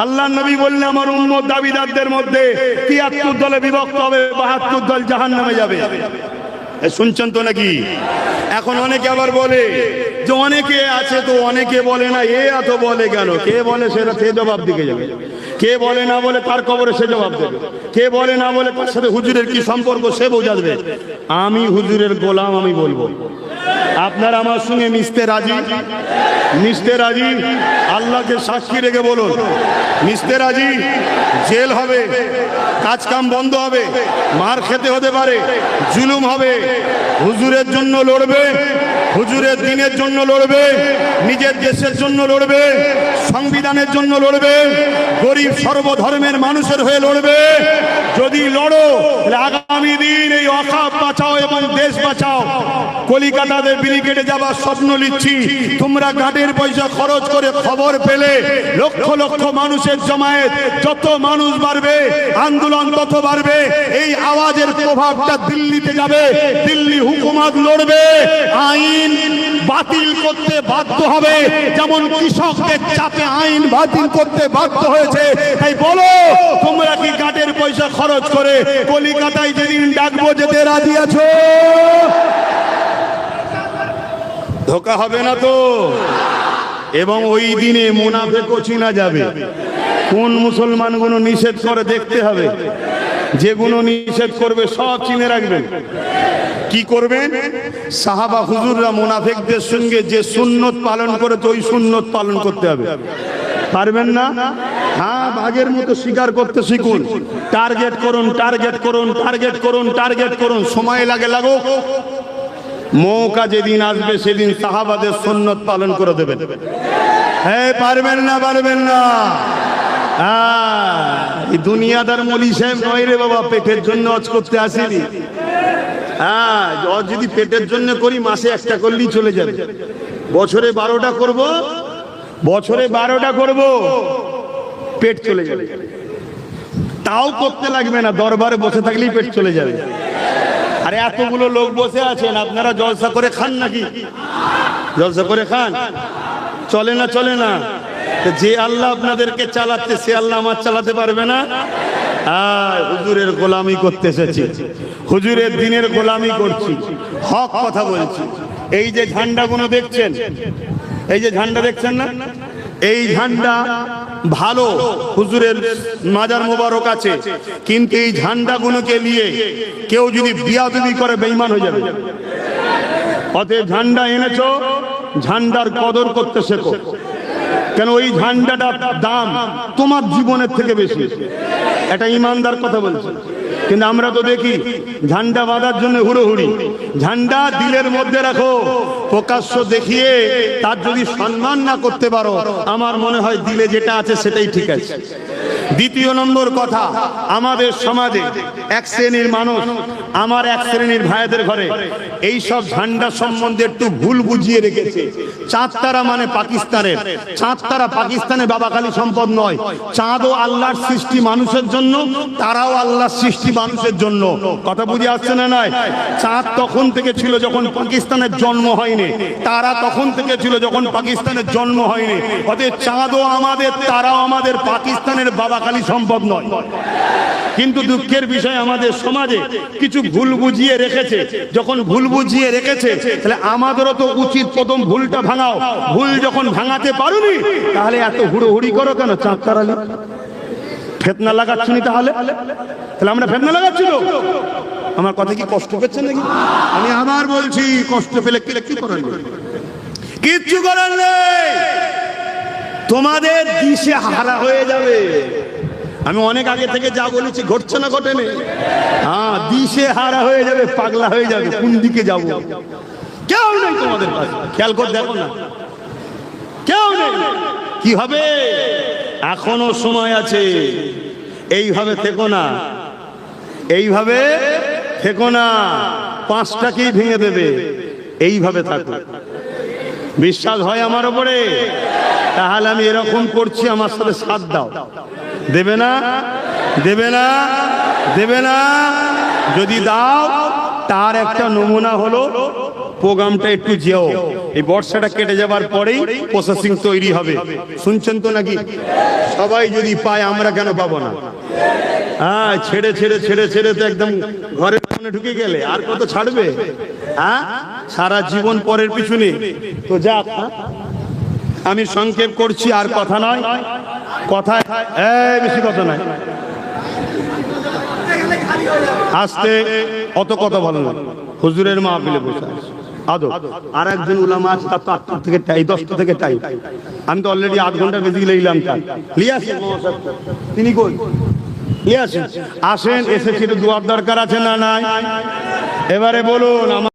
Speaker 1: আল্লাহর নবী বললেন আমার উম্মত দাবিদারদের মধ্যে ৭৩ দলে বিভক্ত হবে, ৭২ দল জাহান্নামে যাবে। শুনছেন তো নাকি? এখন অনেকে আবার বলে যে অনেকে আছে তো অনেকে বলে না, এ এত বলে কেন? কে বলে সেটা সে জবাব দিকে যাবে, কে বলে না বলে তার কবরে সে জবাব দেবে, কে বলে না বলে তার সাথে হুজুরের কি সম্পর্ক সে বোঝাবে। আমি হুজুরের গোলাম, আমি বলবো। আপনারা আমার সঙ্গে মিশতে রাজি? মিশতে রাজি? আল্লাহকে সাক্ষী রেখে বলুন মিশতে রাজি? জেল হবে, কাজ কাম বন্ধ হবে, মার খেতে হতে পারে, জুলুম হবে, হুজুরের জন্য লড়বে, হুজুরের দিনের জন্য লড়বে, নিজের দেশের জন্য লড়বে, সংবিধানের জন্য লড়বে, গরিব সর্বধর্মের মানুষের হয়ে লড়বে। যদি লড়ো তাহলে আগামী দিন এই অকাপ বাঁচাও এবং দেশ বাঁচাও। কলিকাতাতে ব্রিগেডে যাবার স্বপ্ন নিচ্ছি, তোমরা গাড়ির পয়সা খরচ করে খবর পেলে লক্ষ লক্ষ মানুষের জমায়েত, যত মানুষ বাড়বে আন্দোলন তত বাড়বে। এই আওয়াজের প্রভাবটা দিল্লিতে যাবে, দিল্লি হুকুমত লড়বে, আইন বাতিল করতে বাধ্য হবে, যেমন কৃষকদের চাপে আইন বাতিল করতে বাধ্য হয়েছে। তাই বলো তোমরা কি গাড়ির পয়সা খরচ করে কলিকাতায় যেদিন ডাকবো যেতে রাজি আছো? ধোকা হবে না তো? এবং ওই দিনে মুনাফিকও চিনা যাবে। কোন মুসলমানগুলো নিষেধ করে দেখতে হবে, যেগুলো নিষেধ করবে সব চিনে রাখবেন। কি করবেন? সাহাবা হুজুররা মুনাফিকদের সঙ্গে যে সুন্নত পালন করে তো ওই সুন্নত পালন করতে হবে। পারবেন না? হ্যাঁ, বাঘের মতো শিকার করতে শিখুন। টার্গেট করুন, টার্গেট করুন, টার্গেট করুন, টার্গেট করুন। সময় লাগে লাগুক, মৌকা যেদিন আসবে সেদিন সাহাবাদের সুন্নত পালন করে দেবেন। হ্যাঁ, পারবেন না? পারবেন না? এই দুনিয়াদার মলি সাহেব নয় রে বাবা, পেটের জন্য হজ করতে আসেনি। হ্যাঁ, যদি পেটের জন্য করি মাসে একটা করলেই চলে যাবে, বছরে 12টা করব, বছরে 12টা করব, পেট চলে যাবে। তাও করতে লাগবে না, দরবারে বসে থাকলেই পেট চলে যাবে। আরে এতগুলো লোক বসে আছেন, আপনারা জলসা করে খান নাকি? জলসা করে খান? চলে না? চলে না? যে আল্লাহ আপনাদেরকে চালাচ্ছে সে আল্লাহ আমার চালাতে পারবে না? হুজুরের গোলামি করতে এসেছি, হুজুরের দিনের গোলামি করছি, হক কথা বলছি। এই যে ঝান্ডাগুলো দেখছেন, এই যে ঝান্ডা দেখছেন না, এই ঝান্ডা ভালো, হুজুরের মাজার মোবারক আছে, কিন্তু এই ঝান্ডাগুলোকে নিয়ে কেউ যদি বিয়াদবি করে বেঈমান হয়ে যাবে। অতএব ঝান্ডা এনেছো, ঝান্ডার কদর করতে শেখো। কেন? ওই ঝান্ডাটার দাম তোমার জীবনের থেকে বেশি। এটা ইমানদার কথা বলছে। কিন্তু আমরা তো দেখি ঝান্ডা বাঁধার জন্য হুড়োহুড়ি। ঝান্ডা দিলের মধ্যে রাখো, প্রকাশ্য দেখিয়ে তার যদি সম্মান না করতে পারো, আমার মনে হয় দিলে যেটা আছে সেটাই ঠিক আছে। দ্বিতীয় নম্বর কথা, আমাদের সমাজে এক শ্রেণীর মানুষ, আমার এক শ্রেণীর ভাইদের ঘরে এই সব ঝান্ডা সম্বন্ধে একটু ভুল বুঝিয়ে রেখেছে। চাঁদ তারা মানে পাকিস্তানের, চাঁদ তারা পাকিস্তানের বাবাখালী সম্পদ নয়। চাঁদও আল্লাহর সৃষ্টি মানুষের জন্য, তারাও আল্লাহর সৃষ্টি মানুষের জন্য। কথা বুঝে আসছে না? নয়, চাঁদ তখন থেকে ছিল যখন পাকিস্তানের জন্ম হয়নি, তারা তখন থেকে ছিল যখন পাকিস্তানের জন্ম হয়নি। অতএব চাঁদও আমাদের, তারাও আমাদের, পাকিস্তানের বাবাখালী সম্পদ নয়। কিন্তু দুঃখের বিষয় আমাদের সমাজে কিছু ভুল বুঝিয়ে রেখেছে। যখন ভুল বুঝিয়ে রেখেছে তাহলে আমাদেরও তো উচিত প্রথম ভুলটা ভাঙাও। ভুল যখন ভাঙাতে পারোনি তাহলে এত হুড়োহুড়ি করো কেন? চাঁদ তারালে ফেতনা লাগাচ্ছি তাহলে? তাহলে আমরা ফেতনা লাগাচ্ছি তো? আমার কথা কি কষ্ট পেয়েছেন নাকি? আমি আবার বলছি, কষ্ট পেলে কি করার নেই, কিচ্ছু করার নেই। তোমাদের দিশে হারা হয়ে যাবে। আমি অনেক আগে থেকে যা বলেছি ঘটছে না ঘটেনি? হ্যাঁ, দিশে হারা হয়ে যাবে, পাগলা হয়ে যাবে, কোন দিকে যাবো কেউ নেই তোমাদের কাছে। খেয়াল করে দেখো না, কেউ নেই। কি হবে? এখনো সময় আছে। এইভাবে থেকো না, এইভাবে থেকো না, পাঁচটাকেই ভেঙে দেবে। এইভাবে থাকো। বিশ্বাস হয় আমার উপরে? তাহলে আমি এরকম করছি, আমার সাথে সাথ দাও। দেবে না? দেবে না? দেবে না? যদি দাও, তার একটা নমুনা হলো প্রোগ্রামটা একটু যেও, এই বর্ষাটা কেটে যাবার পরেই প্রসেসিং তৈরি হবে। শুনছেন তো নাকি? সবাই যদি পায়, আমরা কেন পাবো না? হ্যাঁ, ছেড়ে ছেড়ে ছেড়ে ছেড়ে তো একদম ঘরের সামনে ঢুকে গেলে আর কত ছাড়বে? হ্যাঁ, সারা জীবন পরের পিছনে তো যাক। আমি সংক্ষেপ করছি, আর কথা নয়, কথা বেশি কথা নয়, আস্তে, অত কথা বলো না। হুজুরের মাহফিলে বসে আছে আদব, আর একজন উলামা আছে, তার তো 8টা থেকে 10টা থেকে টাইম। আমি তো অলরেডি 8 ঘন্টা বেশি লাগলাম। তার লিয়ে আসেন, তিনি কই? লিয়ে আসেন, আসেন, এসে একটু দোয়ার দরকার আছে না নাই? এবারে বলুন।